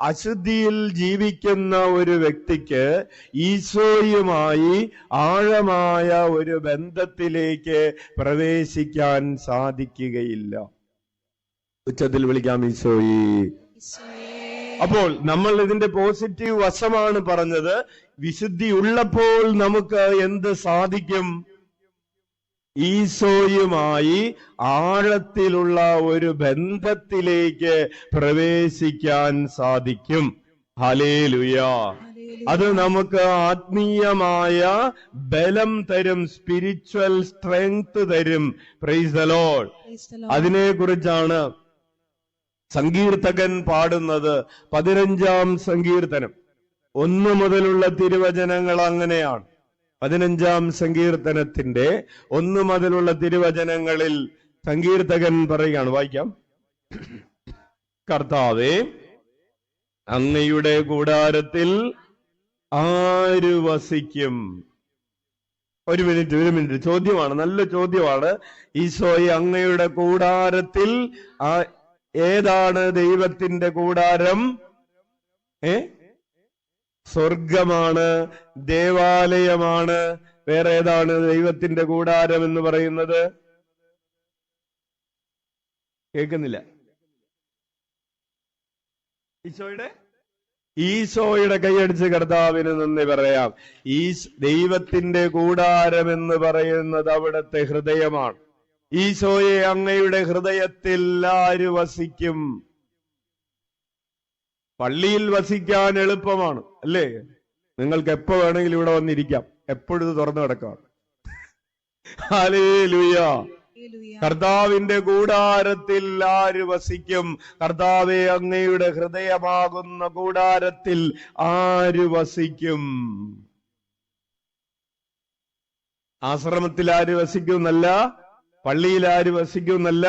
അശുദ്ധിയിൽ ജീവിക്കുന്ന ഒരു വ്യക്തിക്ക് ഈശോയുമായി ആഴമായ ഒരു ബന്ധത്തിലേക്ക് പ്രവേശിക്കാൻ സാധിക്കുകയില്ല. ഉച്ചത്തിൽ വിളിക്കാം, ഈശോയെ. അപ്പോൾ നമ്മൾ ഇതിന്റെ പോസിറ്റീവ് വശമാണ് പറഞ്ഞത്. വിശുദ്ധി ഉള്ളപ്പോൾ നമുക്ക് എന്ത് സാധിക്കും? ഈശോയുമായി ആഴത്തിലുള്ള ഒരു ബന്ധത്തിലേക്ക് പ്രവേശിക്കാൻ സാധിക്കും. ഹല്ലേലൂയ. അത് നമുക്ക് ആത്മീയമായ ബലം തരും, സ്പിരിച്വൽ സ്ട്രെങ്ത് തരും. Praise the Lord. അതിനെ കുറിച്ചാണ് സങ്കീർത്തകൻ പാടുന്നത്. 15-ാം സങ്കീർത്തനം 1 മുതലുള്ള തിരുവചനങ്ങൾ അങ്ങനെയാണ്. 15-ാം സങ്കീർത്തനത്തിന്റെ 1 മുതലുള്ള തിരുവചനങ്ങളിൽ സങ്കീർത്തകൻ പറയുകയാണ്, വായിക്കാം. കർത്താവേ, അങ്ങയുടെ കൂടാരത്തിൽ ആര് വസിക്കും? ഒരു മിനിറ്റ്, ചോദ്യമാണ്, നല്ല ചോദ്യമാണ്. ഈശോയെ, അങ്ങയുടെ കൂടാരത്തിൽ ഏതാണ് ദൈവത്തിന്റെ കൂടാരം? സ്വർഗമാണ്, ദേവാലയമാണ്. വേറെ ഏതാണ് ദൈവത്തിന്റെ കൂടാരം എന്ന് പറയുന്നത്? കേൾക്കുന്നില്ല. ഈശോയുടെ കൈയടിച്ച് കർത്താവിന് നന്ദി പറയാം. ഈ ദൈവത്തിന്റെ കൂടാരം എന്ന് പറയുന്നത് അവിടുത്തെ ഹൃദയമാണ്. ഈശോയെ, അങ്ങയുടെ ഹൃദയത്തിൽ ആര് വസിക്കും? പള്ളിയിൽ വസിക്കാൻ എളുപ്പമാണ്, അല്ലേ? നിങ്ങൾക്ക് എപ്പോ വേണമെങ്കിലും ഇവിടെ വന്നിരിക്കാം, എപ്പോഴും ഇത് തുറന്നു കിടക്കാം. ഹല്ലേലൂയ. കർത്താവിന്റെ കൂടാരത്തിൽ ആര് വസിക്കും? കർത്താവേ, അങ്ങയുടെ ഹൃദയമാകുന്ന കൂടാരത്തിൽ ആര് വസിക്കും? ആശ്രമത്തിൽ ആര് വസിക്കും എന്നല്ല, പള്ളിയിൽ ആര് വസിക്കുമെന്നല്ല,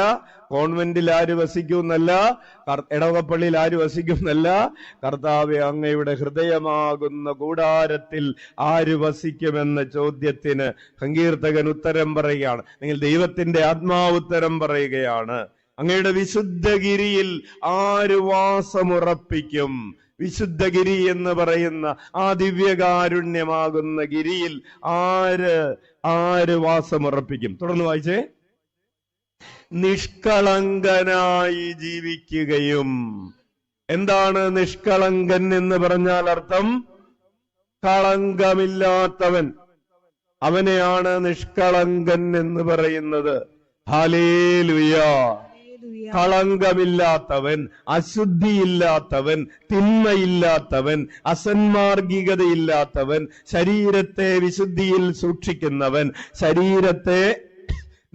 കോൺവെന്റിൽ ആര് വസിക്കുമെന്നല്ല, ഇടവകപ്പള്ളിയിൽ ആര് വസിക്കുമെന്നല്ല, കർത്താവേ അങ്ങയുടെ ഹൃദയമാകുന്ന കൂടാരത്തിൽ ആര് വസിക്കുമെന്ന ചോദ്യത്തിന് സങ്കീർത്തകൻ ഉത്തരം പറയുകയാണ്. നിങ്ങൾ ദൈവത്തിന്റെ ആത്മാവ് ഉത്തരം പറയുകയാണ്. അങ്ങയുടെ വിശുദ്ധഗിരിയിൽ ആര് വാസമുറപ്പിക്കും? വിശുദ്ധഗിരി എന്ന് പറയുന്ന ആ ദിവ്യകാരുണ്യമാകുന്ന ഗിരിയിൽ ആര് വാസമുറപ്പിക്കും? തുടർന്ന് വായിച്ചേ. നിഷ്കളങ്കനായി ജീവിക്കുകയും. എന്താണ് നിഷ്കളങ്കൻ എന്ന് പറഞ്ഞാൽ അർത്ഥം? കളങ്കമില്ലാത്തവൻ. അവനെയാണ് നിഷ്കളങ്കൻ എന്ന് പറയുന്നത്. ഹല്ലേലൂയ. കളങ്കമില്ലാത്തവൻ, അശുദ്ധിയില്ലാത്തവൻ, തിന്മയില്ലാത്തവൻ, അസന്മാർഗികതയില്ലാത്തവൻ, ശരീരത്തെ വിശുദ്ധിയിൽ സൂക്ഷിക്കുന്നവൻ, ശരീരത്തെ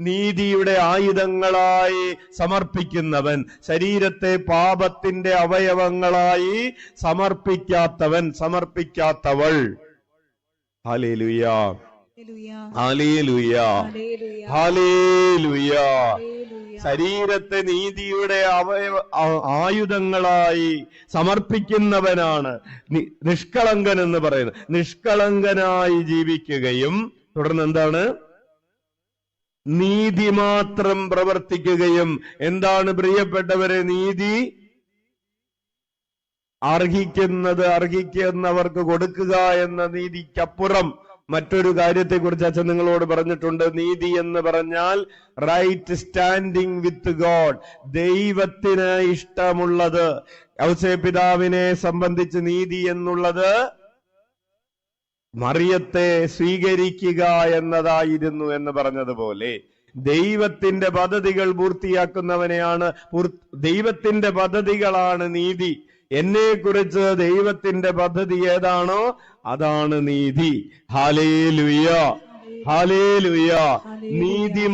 നീതിയുടെ ആയുധങ്ങളായി സമർപ്പിക്കുന്നവൻ, ശരീരത്തെ പാപത്തിന്റെ അവയവങ്ങളായി സമർപ്പിക്കാത്തവൾ. Hallelujah, hallelujah, hallelujah. ശരീരത്തെ നീതിയുടെ ആയുധങ്ങളായി സമർപ്പിക്കുന്നവനാണ് നിഷ്കളങ്കൻ എന്ന് പറയുന്നത്. നിഷ്കളങ്കനായി ജീവിക്കുകയും തുടർന്ന് എന്താണ്? നീതി മാത്രം പ്രവർത്തിക്കുകയും. എന്താണ് പ്രിയപ്പെട്ടവരെ നീതി? അർഹിക്കുന്നവർക്ക് കൊടുക്കുക എന്ന നീതിക്കപ്പുറം മറ്റൊരു കാര്യത്തെക്കുറിച്ച് അച്ഛൻ നിങ്ങളോട് പറഞ്ഞിട്ടുണ്ട്. നീതി എന്ന് പറഞ്ഞാൽ റൈറ്റ് സ്റ്റാൻഡിങ് വിത്ത് ഗോഡ്. ദൈവത്തിന് ഇഷ്ടമുള്ളത്. ഔസേപ്പിതാവിനെ സംബന്ധിച്ച് നീതി എന്നുള്ളത് മറിയത്തെ സ്വീകരിക്കുക എന്നതായിരുന്നു എന്ന് പറഞ്ഞതുപോലെ ദൈവത്തിന്റെ പദ്ധതികൾ പൂർത്തിയാക്കുന്നവനെയാണ്. ദൈവത്തിന്റെ പദ്ധതികളാണ് നീതി. എന്നെക്കുറിച്ച് ദൈവത്തിന്റെ പദ്ധതി ഏതാണോ അതാണ് നീതി. Hallelujah, hallelujah. നീതി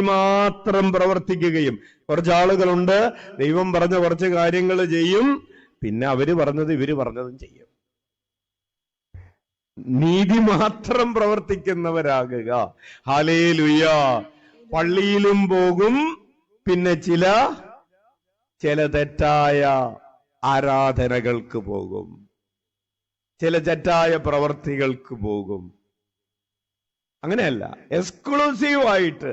മാത്രം പ്രവർത്തിക്കുകയും. കുറച്ച് ആളുകളുണ്ട്, ദൈവം പറഞ്ഞ കുറച്ച് കാര്യങ്ങൾ ചെയ്യും, പിന്നെ അവര് പറഞ്ഞത് ഇവര് പറഞ്ഞതും ചെയ്യും. നീതി മാത്രം പ്രവർത്തിക്കുന്നവരാകുക. ഹല്ലേലൂയ. പള്ളിയിലും പോകും, പിന്നെ ചില തെറ്റായ ആരാധനകൾക്ക് പോകും, ചില തെറ്റായ പ്രവർത്തികൾക്ക് പോകും. അങ്ങനെയല്ല, എക്സ്ക്ലൂസീവായിട്ട്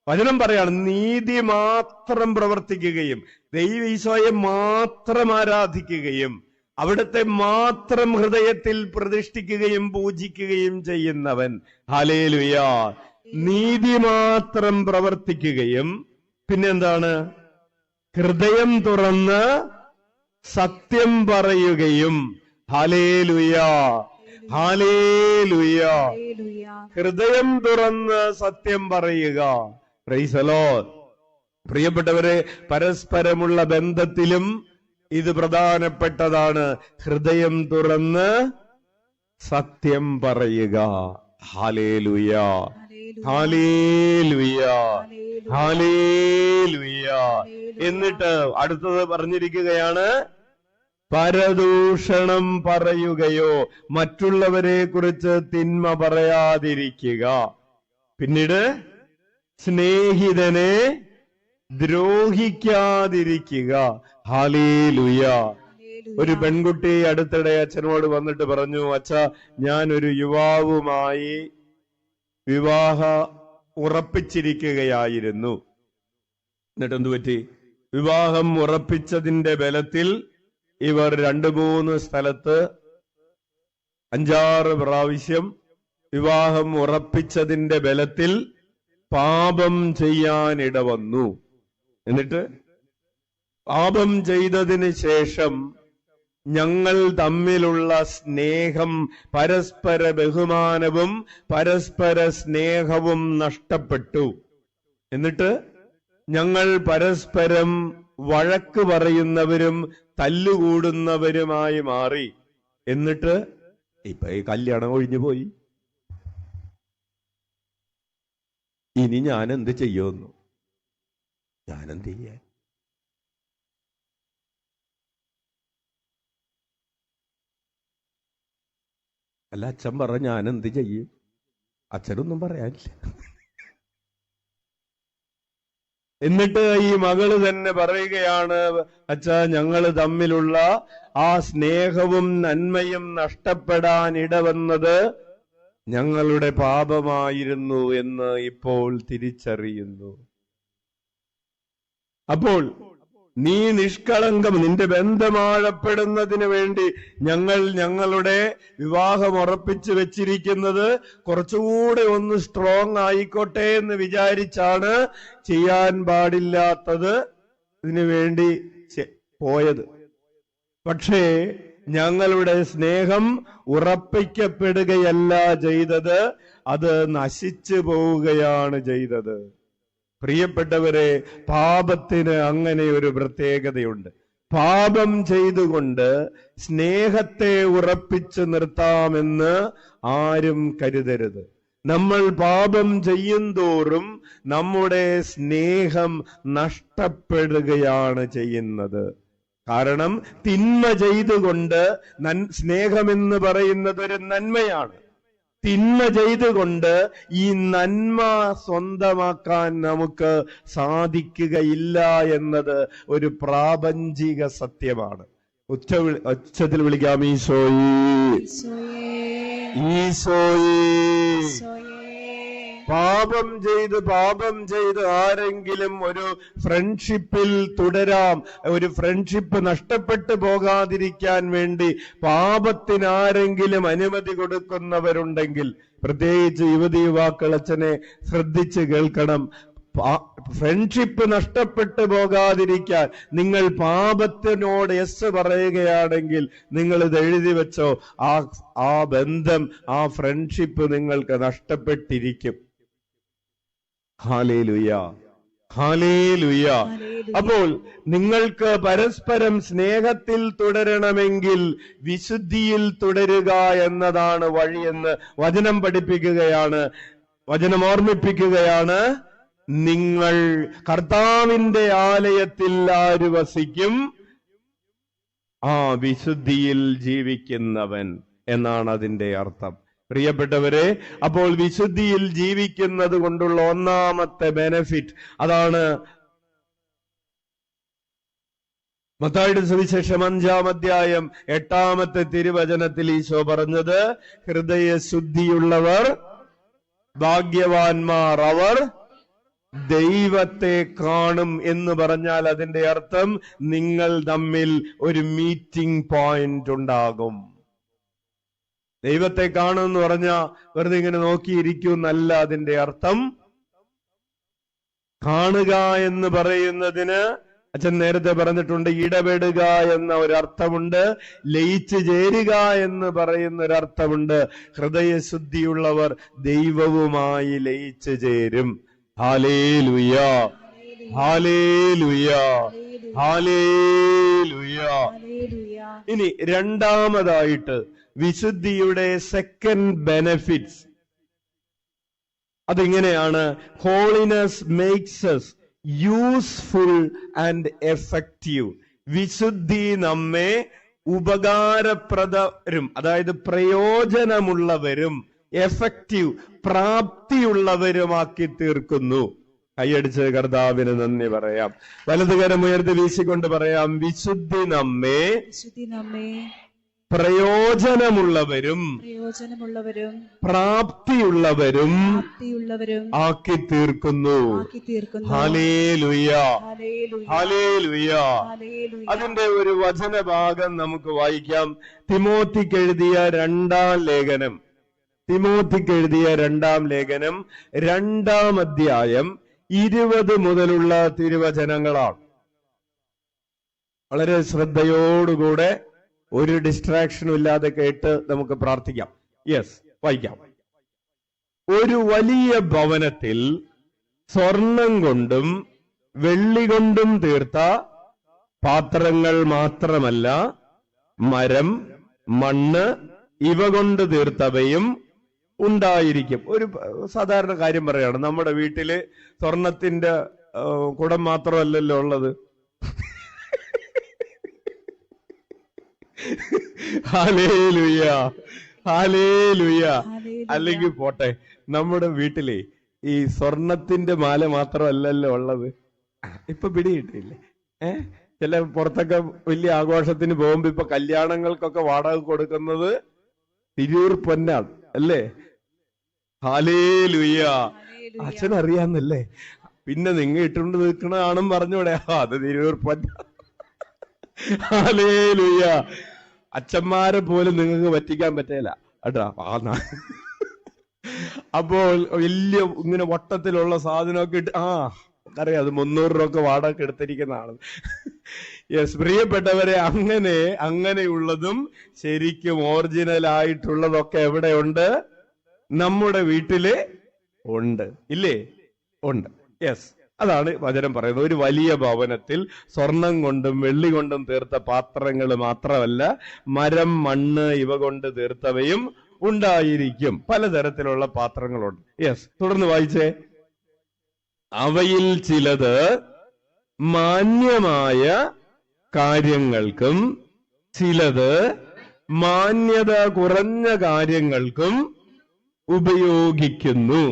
വചനം പറയാണ് നീതി മാത്രം പ്രവർത്തിക്കുകയും ദൈവീശോയെ മാത്രം ആരാധിക്കുകയും അവിടുത്തെ മാത്രം ഹൃദയത്തിൽ പ്രതിഷ്ഠിക്കുകയും പൂജിക്കുകയും ചെയ്യുന്നവൻ. ഹല്ലേലൂയ. നീതി മാത്രം പ്രവർത്തിക്കുകയും പിന്നെന്താണ്? ഹൃദയം തുറന്ന് സത്യം പറയുകയും. Hallelujah, hallelujah. ഹൃദയം തുറന്ന് സത്യം പറയുക. Praise the Lord. പ്രിയപ്പെട്ടവരെ, പരസ്പരമുള്ള ബന്ധത്തിലും ഇത് പ്രധാനപ്പെട്ടതാണ്. ഹൃദയം തുറന്ന് സത്യം പറയുക. Hallelujah, hallelujah, hallelujah. എന്നിട്ട് അടുത്തത് പറഞ്ഞിരിക്കുകയാണ്, പരദൂഷണം പറയുകയോ മറ്റുള്ളവരെ കുറിച്ച് തിന്മ പറയാതിരിക്കുക. പിന്നീട് സ്നേഹിതനെ ദ്രോഹിക്കാതിരിക്കുക. ഹല്ലേലൂയ. ഒരു പെൺകുട്ടി അടുത്തിടെ അച്ഛനോട് വന്നിട്ട് പറഞ്ഞു, അച്ഛാ, ഞാൻ ഒരു യുവാവുമായി വിവാഹ ഉറപ്പിച്ചിരിക്കുകയായിരുന്നു. എന്നിട്ട് എന്തു പറ്റി? വിവാഹം ഉറപ്പിച്ചതിന്റെ ബലത്തിൽ ഇവർ 2-3 സ്ഥലത്ത് 5-6 പ്രാവശ്യം വിവാഹം ഉറപ്പിച്ചതിന്റെ ബലത്തിൽ പാപം ചെയ്യാനിടവന്നു. എന്നിട്ട് പാപം ചെയ്തതിന് ശേഷം ഞങ്ങൾ തമ്മിലുള്ള സ്നേഹം, പരസ്പര ബഹുമാനവും പരസ്പര സ്നേഹവും നഷ്ടപ്പെട്ടു. എന്നിട്ട് ഞങ്ങൾ പരസ്പരം വഴക്ക് പറയുന്നവരും തല്ലുകൂടുന്നവരുമായി മാറി. എന്നിട്ട് ഇപ്പൊ ഈ കല്യാണം ഒഴിഞ്ഞു പോയി. ഇനി ഞാൻ എന്ത് ചെയ്യുമെന്നു? ഞാനെന്ത് ചെയ്യാൻ? അല്ല, അച്ഛൻ പറ, ഞാൻ എന്ത് ചെയ്യും? അച്ഛനൊന്നും പറയാനില്ല. എന്നിട്ട് ഈ മകള് തന്നെ പറയുകയാണ്, അച്ഛാ, ഞങ്ങള് തമ്മിലുള്ള ആ സ്നേഹവും നന്മയും നഷ്ടപ്പെടാൻ ഇടവന്നത് ഞങ്ങളുടെ പാപമായിരുന്നു എന്ന് ഇപ്പോൾ തിരിച്ചറിയുന്നു. അപ്പോൾ നീ നിഷ്കളങ്കം, നിന്റെ ബന്ധമാഴപ്പെടുന്നതിന് വേണ്ടി ഞങ്ങൾ ഞങ്ങളുടെ വിവാഹം ഉറപ്പിച്ചു വെച്ചിരിക്കുന്നത് കുറച്ചുകൂടെ ഒന്ന് സ്ട്രോങ് ആയിക്കോട്ടെ എന്ന് വിചാരിച്ചാണ് ചെയ്യാൻ പാടില്ലാത്തത് ഇതിനു വേണ്ടി പോയത്. പക്ഷേ ഞങ്ങളുടെ സ്നേഹം ഉറപ്പിക്കപ്പെടുകയല്ല ചെയ്തത്, അത് നശിച്ചു പോവുകയാണ് ചെയ്തത്. പ്രിയപ്പെട്ടവരെ, പാപത്തിന് അങ്ങനെ ഒരു പ്രത്യേകതയുണ്ട്. പാപം ചെയ്തുകൊണ്ട് സ്നേഹത്തെ ഉറപ്പിച്ചു നിർത്താമെന്ന് ആരും കരുതരുത്. നമ്മൾ പാപം ചെയ്യുന്തോറും നമ്മുടെ സ്നേഹം നഷ്ടപ്പെടുകയാണ് ചെയ്യുന്നത്. കാരണം തിന്മ ചെയ്തുകൊണ്ട്, സ്നേഹമെന്ന് പറയുന്നത് ഒരു നന്മയാണ്, തിന്മ ചെയ്തുകൊണ്ട് ഈ നന്മ സ്വന്തമാക്കാൻ നമുക്ക് സാധിക്കുകയില്ല എന്നത് ഒരു പ്രാപഞ്ചിക സത്യമാണ്. ഉച്ചത്തിൽ വിളിക്കാം, ഈശോയേ, ഈശോയേ. പാപം ചെയ്ത് ആരെങ്കിലും ഒരു ഫ്രണ്ട്ഷിപ്പിൽ തുടരാം, ഒരു ഫ്രണ്ട്ഷിപ്പ് നഷ്ടപ്പെട്ടു പോകാതിരിക്കാൻ വേണ്ടി പാപത്തിന് ആരെങ്കിലും അനുമതി കൊടുക്കുന്നവരുണ്ടെങ്കിൽ, പ്രത്യേകിച്ച് യുവതി യുവാക്കൾ അച്ഛനെ ശ്രദ്ധിച്ച് കേൾക്കണം. ഫ്രണ്ട്ഷിപ്പ് നഷ്ടപ്പെട്ടു പോകാതിരിക്കാൻ നിങ്ങൾ പാപത്തിനോട് യെസ് പറയുകയാണെങ്കിൽ നിങ്ങൾ ഇത് എഴുതി വെച്ചോ, ആ ബന്ധം, ആ ഫ്രണ്ട്ഷിപ്പ് നിങ്ങൾക്ക് നഷ്ടപ്പെട്ടിരിക്കും. Hallelujah, hallelujah. അപ്പോൾ നിങ്ങൾക്ക് പരസ്പരം സ്നേഹത്തിൽ തുടരണമെങ്കിൽ വിശുദ്ധിയിൽ തുടരുക എന്നതാണ് വഴിയെന്ന് വചനം പഠിപ്പിക്കുകയാണ്, വചനം ഓർമ്മിപ്പിക്കുകയാണ്. നിങ്ങൾ കർത്താവിന്റെ ആലയത്തിൽ ആര് വസിക്കും? ആ വിശുദ്ധിയിൽ ജീവിക്കുന്നവൻ എന്നാണ് അതിന്റെ അർത്ഥം. പ്രിയപ്പെട്ടവരെ, അപ്പോൾ വിശുദ്ധിയിൽ ജീവിക്കുന്നത് കൊണ്ടുള്ള ഒന്നാമത്തെ ബെനഫിറ്റ് അതാണ് മത്തായിയുടെ സുവിശേഷം 5-ാം അധ്യായം 8-ാമത്തെ തിരുവചനത്തിൽ ഈശോ പറഞ്ഞത്, ഹൃദയശുദ്ധിയുള്ളവർ ഭാഗ്യവാന്മാർ, അവർ ദൈവത്തെ കാണും എന്ന് പറഞ്ഞാൽ അതിന്റെ അർത്ഥം നിങ്ങൾ തമ്മിൽ ഒരു മീറ്റിംഗ് പോയിന്റ് ഉണ്ടാകും. ദൈവത്തെ കാണും എന്ന് പറഞ്ഞാൽ വെറുതെ ഇങ്ങനെ നോക്കിയിരിക്കും എന്നല്ല അതിന്റെ അർത്ഥം. കാണുക എന്ന് പറയുന്നതിന് അച്ഛൻ നേരത്തെ പറഞ്ഞിട്ടുണ്ട്, ഇടപെടുക എന്ന ഒരർത്ഥമുണ്ട്, ലയിച്ചു ചേരുക എന്ന് പറയുന്ന ഒരർത്ഥമുണ്ട്. ഹൃദയശുദ്ധിയുള്ളവർ ദൈവവുമായി ലയിച്ചു ചേരും. Hallelujah, hallelujah, hallelujah. ഇനി രണ്ടാമതായിട്ട് വിശുദ്ധിയുടെ സെക്കൻഡ് ബെനഫിറ്റ്സ് അതിങ്ങനെയാണ്. Holiness makes us useful and effective. വിശുദ്ധി നമ്മെ ഉപകാരപ്രദരും, അതായത് പ്രയോജനമുള്ളവരും, എഫക്റ്റീവ് പ്രാപ്തിയുള്ളവരുമാക്കി തീർക്കുന്നു. കൈയടിച്ച് കർത്താവിന് നന്ദി പറയാം. വലതുകരം ഉയർത്തി വീശിക്കൊണ്ട് പറയാം, വിശുദ്ധി നമ്മെ പ്രയോജനമുള്ളവരും പ്രാപ്തിയുള്ളവരും ആക്കി തീർക്കുന്നു. Hallelujah, hallelujah. അതിന്റെ ഒരു വചനഭാഗം നമുക്ക് വായിക്കാം. തിമോത്തിക്ക് എഴുതിയ രണ്ടാം ലേഖനം 2-ാം അധ്യായം 20 മുതലുള്ള തിരുവചനങ്ങളാണ്. വളരെ ശ്രദ്ധയോടുകൂടെ ഒരു ഡിസ്ട്രാക്ഷനും ഇല്ലാതെ കേട്ട് നമുക്ക് പ്രാർത്ഥിക്കാം. യെസ്, വായിക്കാം. ഒരു വലിയ ഭവനത്തിൽ സ്വർണം കൊണ്ടും വെള്ളി കൊണ്ടും തീർത്ത പാത്രങ്ങൾ മാത്രമല്ല, മരം, മണ്ണ് ഇവ കൊണ്ട് തീർത്തവയും ഉണ്ടായിരിക്കും. ഒരു സാധാരണ കാര്യം പറയാണ്, നമ്മുടെ വീട്ടില് സ്വർണത്തിന്റെ കുടം മാത്രമല്ലല്ലോ ഉള്ളത്. Hallelujah, hallelujah. അല്ലെങ്കിൽ പോട്ടെ, നമ്മുടെ വീട്ടിലെ ഈ സ്വർണത്തിന്റെ മാല മാത്രമല്ലല്ലോ ഉള്ളത്. ഇപ്പൊ പിടികിട്ടില്ലേ? ചില പുറത്തൊക്കെ വലിയ ആഘോഷത്തിന് പോകുമ്പോ ഇപ്പൊ കല്യാണങ്ങൾക്കൊക്കെ വാടക കൊടുക്കുന്നത് തിരൂർ പൊന്നാണ് അല്ലേ? ഹല്ലേലൂയ. അച്ഛൻ അറിയാന്നല്ലേ? പിന്നെ നിങ്ങ ഇട്ടുകൊണ്ട് നിൽക്കണതാണെന്നും പറഞ്ഞൂടെ? അത് തിരൂർ പൊന്ന. ഹല്ലേലൂയ. അച്ഛന്മാരെ പോലും നിങ്ങൾക്ക് പറ്റിക്കാൻ പറ്റില്ല കേട്ടാ. അപ്പോൾ വലിയ ഇങ്ങനെ വട്ടത്തിലുള്ള സാധനമൊക്കെ ഇട്ട് അറിയാം, അത് 300 രൂപ വാടക എടുത്തിരിക്കുന്നതാണ്. യെസ്, പ്രിയപ്പെട്ടവരെ, അങ്ങനെയുള്ളതും ശരിക്കും ഒറിജിനൽ ആയിട്ടുള്ളതൊക്കെ എവിടെയുണ്ട്? നമ്മുടെ വീട്ടില് ഉണ്ട്, ഇല്ലേ? ഉണ്ട്. യെസ്, അതാണ് വചനം പറയുന്നത്. ഒരു വലിയ ഭവനത്തിൽ സ്വർണം കൊണ്ടും വെള്ളി കൊണ്ടും തീർത്ത പാത്രങ്ങൾ മാത്രമല്ല, മരം, മണ്ണ് ഇവ കൊണ്ട് തീർത്തവയും ഉണ്ടായിരിക്കും. പലതരത്തിലുള്ള പാത്രങ്ങളുണ്ട്. യെസ്, തുടർന്ന് വായിച്ചേ. അവയിൽ ചിലത് മാന്യമായ കാര്യങ്ങൾക്കും ചിലത് മാന്യത കുറഞ്ഞ കാര്യങ്ങൾക്കും ഉപയോഗിക്കുന്നു.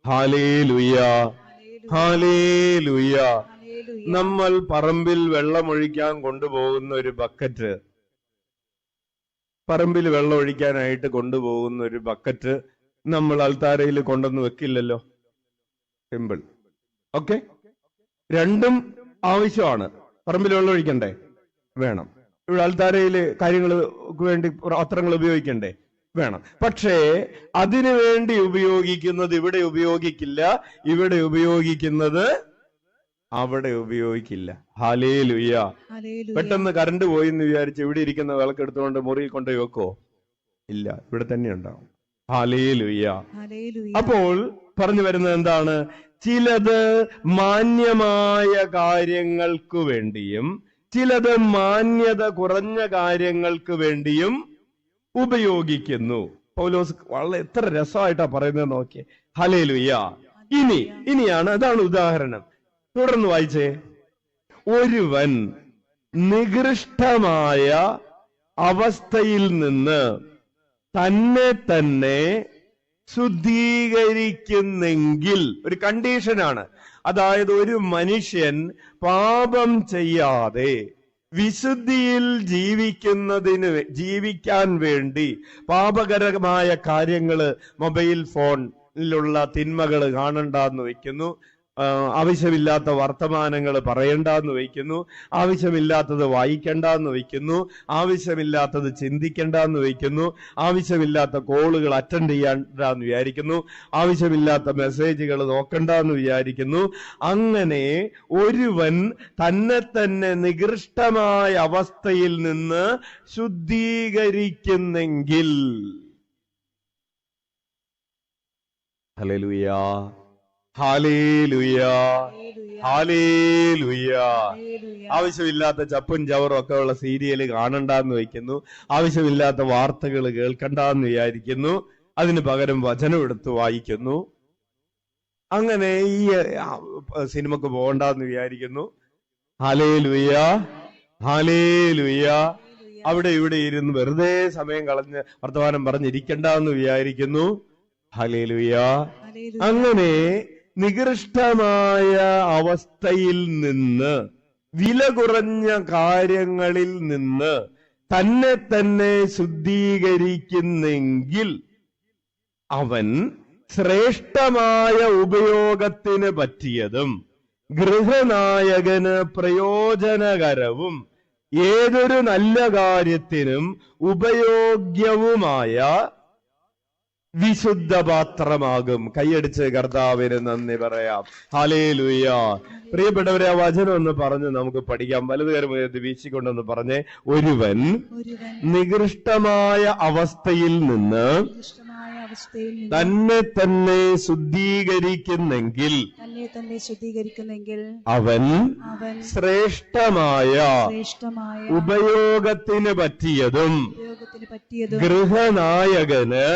Hallelujah, hallelujah. നമ്മൾ പറമ്പിൽ വെള്ളമൊഴിക്കാൻ കൊണ്ടുപോകുന്ന ഒരു ബക്കറ്റ്, പറമ്പിൽ വെള്ളം ഒഴിക്കാനായിട്ട് കൊണ്ടുപോകുന്ന ഒരു ബക്കറ്റ് നമ്മൾ അൾത്താരയിൽ കൊണ്ടുവന്ന് വെക്കില്ലല്ലോ. സിമ്പിൾ. ഓക്കെ, രണ്ടും ആവശ്യമാണ്. പറമ്പിൽ വെള്ളം ഒഴിക്കണ്ടേ? വേണം. ഇവിടെ അൾത്താരയില് കാര്യങ്ങൾക്ക് വേണ്ടി പാത്രങ്ങൾ ഉപയോഗിക്കണ്ടേ? വേണം. പക്ഷേ അതിനു വേണ്ടി ഉപയോഗിക്കുന്നത് ഇവിടെ ഉപയോഗിക്കില്ല, ഇവിടെ ഉപയോഗിക്കുന്നത് അവിടെ ഉപയോഗിക്കില്ല. ഹല്ലേലൂയ. പെട്ടെന്ന് കറണ്ട് പോയി എന്ന് വിചാരിച്ച് ഇവിടെ ഇരിക്കുന്ന വിളക്ക് എടുത്തുകൊണ്ട് മുറിയിൽ കൊണ്ടുപോയി വെക്കോ? ഇല്ല, ഇവിടെ തന്നെ ഉണ്ടാവും. ഹല്ലേലൂയ. അപ്പോൾ പറഞ്ഞു വരുന്നത് എന്താണ്? ചിലത് മാന്യമായ കാര്യങ്ങൾക്ക് വേണ്ടിയും ചിലത് മാന്യത കുറഞ്ഞ കാര്യങ്ങൾക്ക് വേണ്ടിയും ഉപയോഗിക്കുന്നു. പൗലോസ് വളരെ എത്ര രസമായിട്ടാ പറയുന്നത് നോക്കിയേ. ഹല്ലേലൂയ. ഇനിയാണ്, അതാണ് ഉദാഹരണം. തുടർന്ന് വായിച്ചേ. ഒരുവൻ നികൃഷ്ടമായ അവസ്ഥയിൽ നിന്ന് തന്നെ തന്നെ ശുദ്ധീകരിക്കുന്നെങ്കിൽ, ഒരു കണ്ടീഷനാണ്. അതായത് ഒരു മനുഷ്യൻ പാപം ചെയ്യാതെ വിശുദ്ധിയിൽ ജീവിക്കാൻ വേണ്ടി പാപകരമായ കാര്യങ്ങള്, മൊബൈൽ ഫോണിലുള്ള തിന്മകള് കാണണ്ടെന്ന് വെക്കുന്നു, ആവശ്യമില്ലാത്ത വർത്തമാനങ്ങൾ പറയണ്ടെന്ന് വയ്ക്കുന്നു, ആവശ്യമില്ലാത്തത് വായിക്കണ്ടെന്ന് വയ്ക്കുന്നു, ആവശ്യമില്ലാത്തത് ചിന്തിക്കണ്ടെന്ന് വയ്ക്കുന്നു, ആവശ്യമില്ലാത്ത കോളുകൾ അറ്റൻഡ് ചെയ്യണ്ടെന്ന് വിചാരിക്കുന്നു, ആവശ്യമില്ലാത്ത മെസ്സേജുകൾ നോക്കണ്ടെന്ന് വിചാരിക്കുന്നു. അങ്ങനെ ഒരുവൻ തന്നെ തന്നെ നികൃഷ്ടമായ അവസ്ഥയിൽ നിന്ന് ശുദ്ധീകരിക്കുന്നെങ്കിൽ, ഹല്ലേലൂയ, ഹല്ലേലൂയ, ഹല്ലേലൂയ. ആവശ്യമില്ലാത്ത ചപ്പും ചവറും ഒക്കെ ഉള്ള സീരിയല് കാണണ്ടെന്ന് വയ്ക്കുന്നു, ആവശ്യമില്ലാത്ത വാർത്തകൾ കേൾക്കണ്ടെന്ന് വിചാരിക്കുന്നു, അതിന് പകരം വചനം എടുത്ത് വായിക്കുന്നു. അങ്ങനെ ഈ സിനിമക്ക് പോകണ്ടെന്ന് വിചാരിക്കുന്നു. Hallelujah, hallelujah. അവിടെ ഇവിടെ ഇരുന്ന് വെറുതെ സമയം കളഞ്ഞ് വർത്തമാനം പറഞ്ഞിരിക്കണ്ടെന്ന് വിചാരിക്കുന്നു. ഹല്ലേലൂയ. അങ്ങനെ നികൃഷ്ടമായ അവസ്ഥയിൽ നിന്ന്, വില കുറഞ്ഞ കാര്യങ്ങളിൽ നിന്ന് തന്നെ തന്നെ ശുദ്ധീകരിക്കുന്നെങ്കിൽ അവൻ ശ്രേഷ്ഠമായ ഉപയോഗത്തിന് പറ്റിയതും ഗൃഹനായകന് പ്രയോജനകരവും ഏതൊരു നല്ല കാര്യത്തിനും ഉപയോഗ്യവുമായ വിശുദ്ധ പാത്രമാകും. കൈയടിച്ച് കർത്താവിന് നന്ദി പറയാം. ഹല്ലേലൂയ. പ്രിയപ്പെട്ടവരെ, ആ വചനം ഒന്ന് പറഞ്ഞ് നമുക്ക് പഠിക്കാം. വലതുകരം ഉയർത്തി വീശിക്കൊണ്ടെന്ന് പറഞ്ഞേ. ഒരുവൻ നികൃഷ്ടമായ അവസ്ഥയിൽ നിന്ന് തന്നെ തന്നെ ശുദ്ധീകരിക്കുന്നെങ്കിൽ അവൻ ശ്രേഷ്ഠമായ ഉപയോഗത്തിന് പറ്റിയതും ഗൃഹനായകന്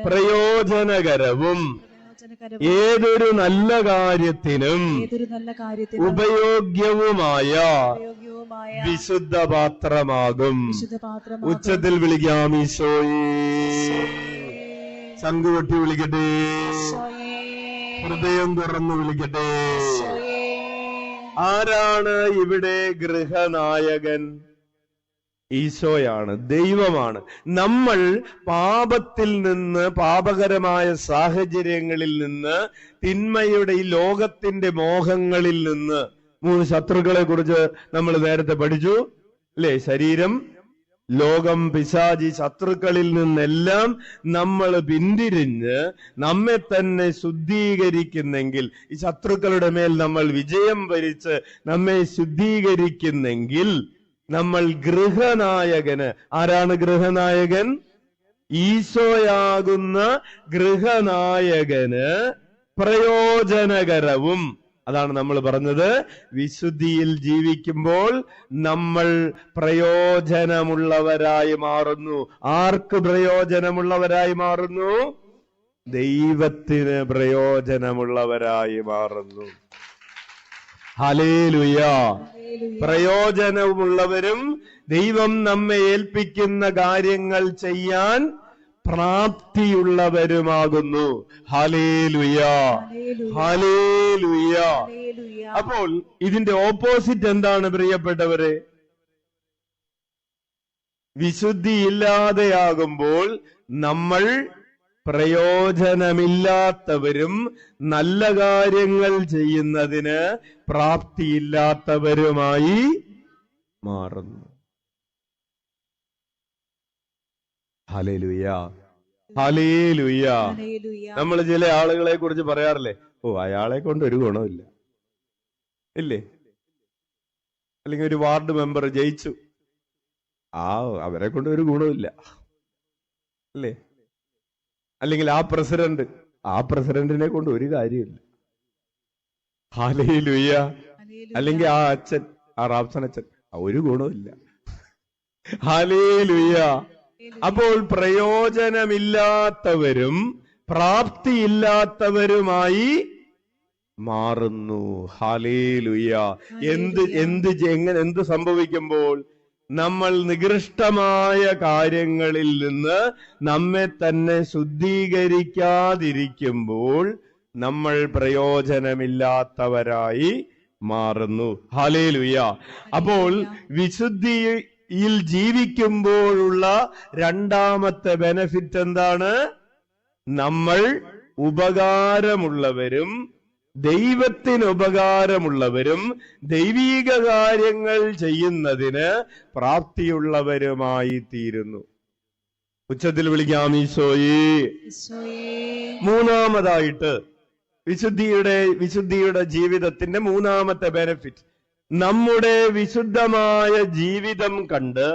പ്രയോജനകരവും ഏതൊരു നല്ല കാര്യത്തിനും ഉപയോഗ്യവുമായ വിശുദ്ധ പാത്രമാകും. ഉച്ചത്തിൽ വിളിക്കാം ഈശോയേ. ശംഖുകൊട്ടി വിളിക്കട്ടെ, ഹൃദയം തുറന്ന് വിളിക്കട്ടെ. ആരാണ് ഇവിടെ ഗൃഹനായകൻ? ഈശോയാണ്, ദൈവമാണ്. നമ്മൾ പാപത്തിൽ നിന്ന്, പാപകരമായ സാഹചര്യങ്ങളിൽ നിന്ന്, തിന്മയുടെ ഈ ലോകത്തിന്റെ മോഹങ്ങളിൽ നിന്ന്, 3 ശത്രുക്കളെ കുറിച്ച് നമ്മൾ നേരത്തെ പഠിച്ചു അല്ലേ? ശരീരം, ലോകം, പിശാചി, ശത്രുക്കളിൽ നിന്നെല്ലാം നമ്മൾ പിന്തിരിഞ്ഞ് നമ്മെ തന്നെ ശുദ്ധീകരിക്കുന്നെങ്കിൽ, ഈ ശത്രുക്കളുടെ മേൽ നമ്മൾ വിജയം വരിച്ച് നമ്മെ ശുദ്ധീകരിക്കുന്നെങ്കിൽ, നമ്മൾ ഗൃഹനായകന്, ആരാണ് ഗൃഹനായകൻ? ഈശോയാകുന്ന ഗൃഹനായകന് പ്രയോജനകരവും. അതാണ് നമ്മൾ പറഞ്ഞത്, വിശുദ്ധിയിൽ ജീവിക്കുമ്പോൾ നമ്മൾ പ്രയോജനമുള്ളവരായി മാറുന്നു. ആർക്ക് പ്രയോജനമുള്ളവരായി മാറുന്നു? ദൈവത്തിന് പ്രയോജനമുള്ളവരായി മാറുന്നു. ഹല്ലേലൂയ. പ്രയോജനമുള്ളവരും ദൈവം നമ്മെ ഏൽപ്പിക്കുന്ന കാര്യങ്ങൾ ചെയ്യാൻ പ്രാപ്തിയുള്ളവരുമാകുന്നു. Hallelujah, hallelujah. അപ്പോൾ ഇതിന്റെ ഓപ്പോസിറ്റ് എന്താണ് പ്രിയപ്പെട്ടവരെ? വിശുദ്ധിയില്ലാതെയാകുമ്പോൾ നമ്മൾ പ്രയോജനമില്ലാത്തവരും നല്ല കാര്യങ്ങൾ ചെയ്യുന്നതിന് പ്രാപ്തിയില്ലാത്തവരുമായി മാറുന്നു. Hallelujah, hallelujah. നമ്മൾ ചില ആളുകളെ കുറിച്ച് പറയാറില്ലേ, ഓ അയാളെ കൊണ്ട് ഒരു ഗുണമില്ല, ഇല്ലേ? അല്ലെങ്കിൽ ഒരു വാർഡ് മെമ്പർ ജയിച്ചു, അവരെ കൊണ്ട് ഒരു ഗുണമില്ല, അല്ലേ? അല്ലെങ്കിൽ ആ പ്രസിഡന്റിനെ കൊണ്ട് ഒരു കാര്യമില്ല. ഹല്ലേലൂയ. അല്ലെങ്കിൽ ആ അച്ഛൻ, ആ റാപ്സൻ അച്ഛൻ, ഒരു ഗുണമില്ല. ഹല്ലേലൂയ. അപ്പോൾ പ്രയോജനമില്ലാത്തവരും പ്രാപ്തിയില്ലാത്തവരുമായി മാറുന്നു. ഹല്ലേലൂയ. എന്ത് സംഭവിക്കുമ്പോൾ? നമ്മൾ നികൃഷ്ടമായ കാര്യങ്ങളിൽ നിന്ന് നമ്മെ തന്നെ ശുദ്ധീകരിക്കാതിരിക്കുമ്പോൾ നമ്മൾ പ്രയോജനമില്ലാത്തവരായി മാറുന്നു. ഹല്ലേലൂയ. അപ്പോൾ വിശുദ്ധിയിൽ ജീവിക്കുമ്പോഴുള്ള രണ്ടാമത്തെ ബെനഫിറ്റ് എന്താണ്? നമ്മൾ ഉപകാരമുള്ളവരും ദൈവത്തിന് ഉപകാരമുള്ളവരും ദൈവീക കാര്യങ്ങൾ ചെയ്യുന്നതിന് പ്രാപ്തിയുള്ളവരുമായി തീരുന്നു. ഉച്ചത്തിൽ വിളിക്കാം ഈശോയേ. മൂന്നാമതായിട്ട് വിശുദ്ധിയുടെ ജീവിതത്തിന്റെ മൂന്നാമത്തെ ബെനഫിറ്റ്, നമ്മുടെ വിശുദ്ധമായ ജീവിതം കണ്ട്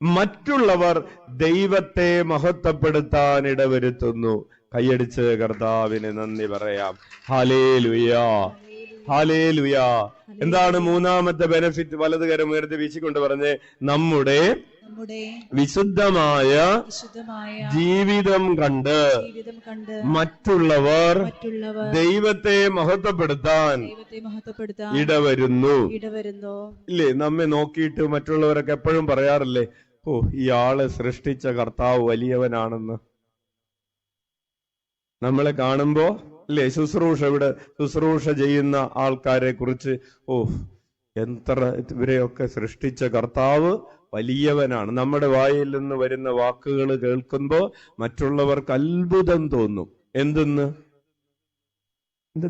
മറ്റുള്ളവർ ദൈവത്തെ മഹത്വപ്പെടുത്താൻ ഇടവരുത്തുന്നു. കൈയടിച്ച് കർത്താവിന് നന്ദി പറയാം. Hallelujah, hallelujah. എന്താണ് മൂന്നാമത്തെ ബെനഫിറ്റ്? വലതുകരം ഉയർത്തി വീശിക്കൊണ്ട് പറഞ്ഞ്, നമ്മുടെ വിശുദ്ധമായ ജീവിതം കണ്ട് മറ്റുള്ളവർ ദൈവത്തെ മഹത്വപ്പെടുത്താൻ ഇടവരുന്നു. ഇല്ലേ? നമ്മെ നോക്കിയിട്ട് മറ്റുള്ളവരൊക്കെ എപ്പോഴും പറയാറില്ലേ, ഓ ഇയാളെ സൃഷ്ടിച്ച കർത്താവ് വലിയവനാണെന്ന്. നമ്മളെ കാണുമ്പോ അല്ലേ, ശുശ്രൂഷ ചെയ്യുന്ന ആൾക്കാരെ കുറിച്ച്, ഓ ഇവരെയൊക്കെ സൃഷ്ടിച്ച കർത്താവ് വലിയവനാണ്. നമ്മുടെ വായിൽ നിന്ന് വരുന്ന വാക്കുകൾ കേൾക്കുമ്പോ മറ്റുള്ളവർക്ക് അത്ഭുതം തോന്നും. എന്താ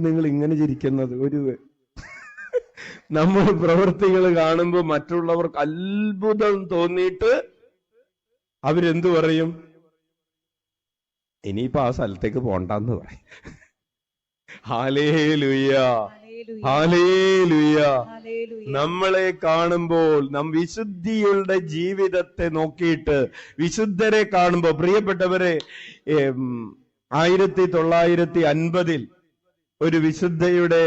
നിങ്ങൾ ഇങ്ങനെ ചിരിക്കുന്നത്? നമ്മൾ പ്രവൃത്തികൾ കാണുമ്പോ മറ്റുള്ളവർക്ക് അത്ഭുതം തോന്നിയിട്ട് അവരെന്തു പറയും? ഇനിയിപ്പോ ആ സ്ഥലത്തേക്ക് പോണ്ടെന്ന് പറയും. Hallelujah, hallelujah. നമ്മളെ കാണുമ്പോൾ വിശുദ്ധിയുടെ ജീവിതത്തെ നോക്കിയിട്ട് വിശുദ്ധരെ കാണുമ്പോൾ, പ്രിയപ്പെട്ടവരെ, 1950 ഒരു വിശുദ്ധയുടെ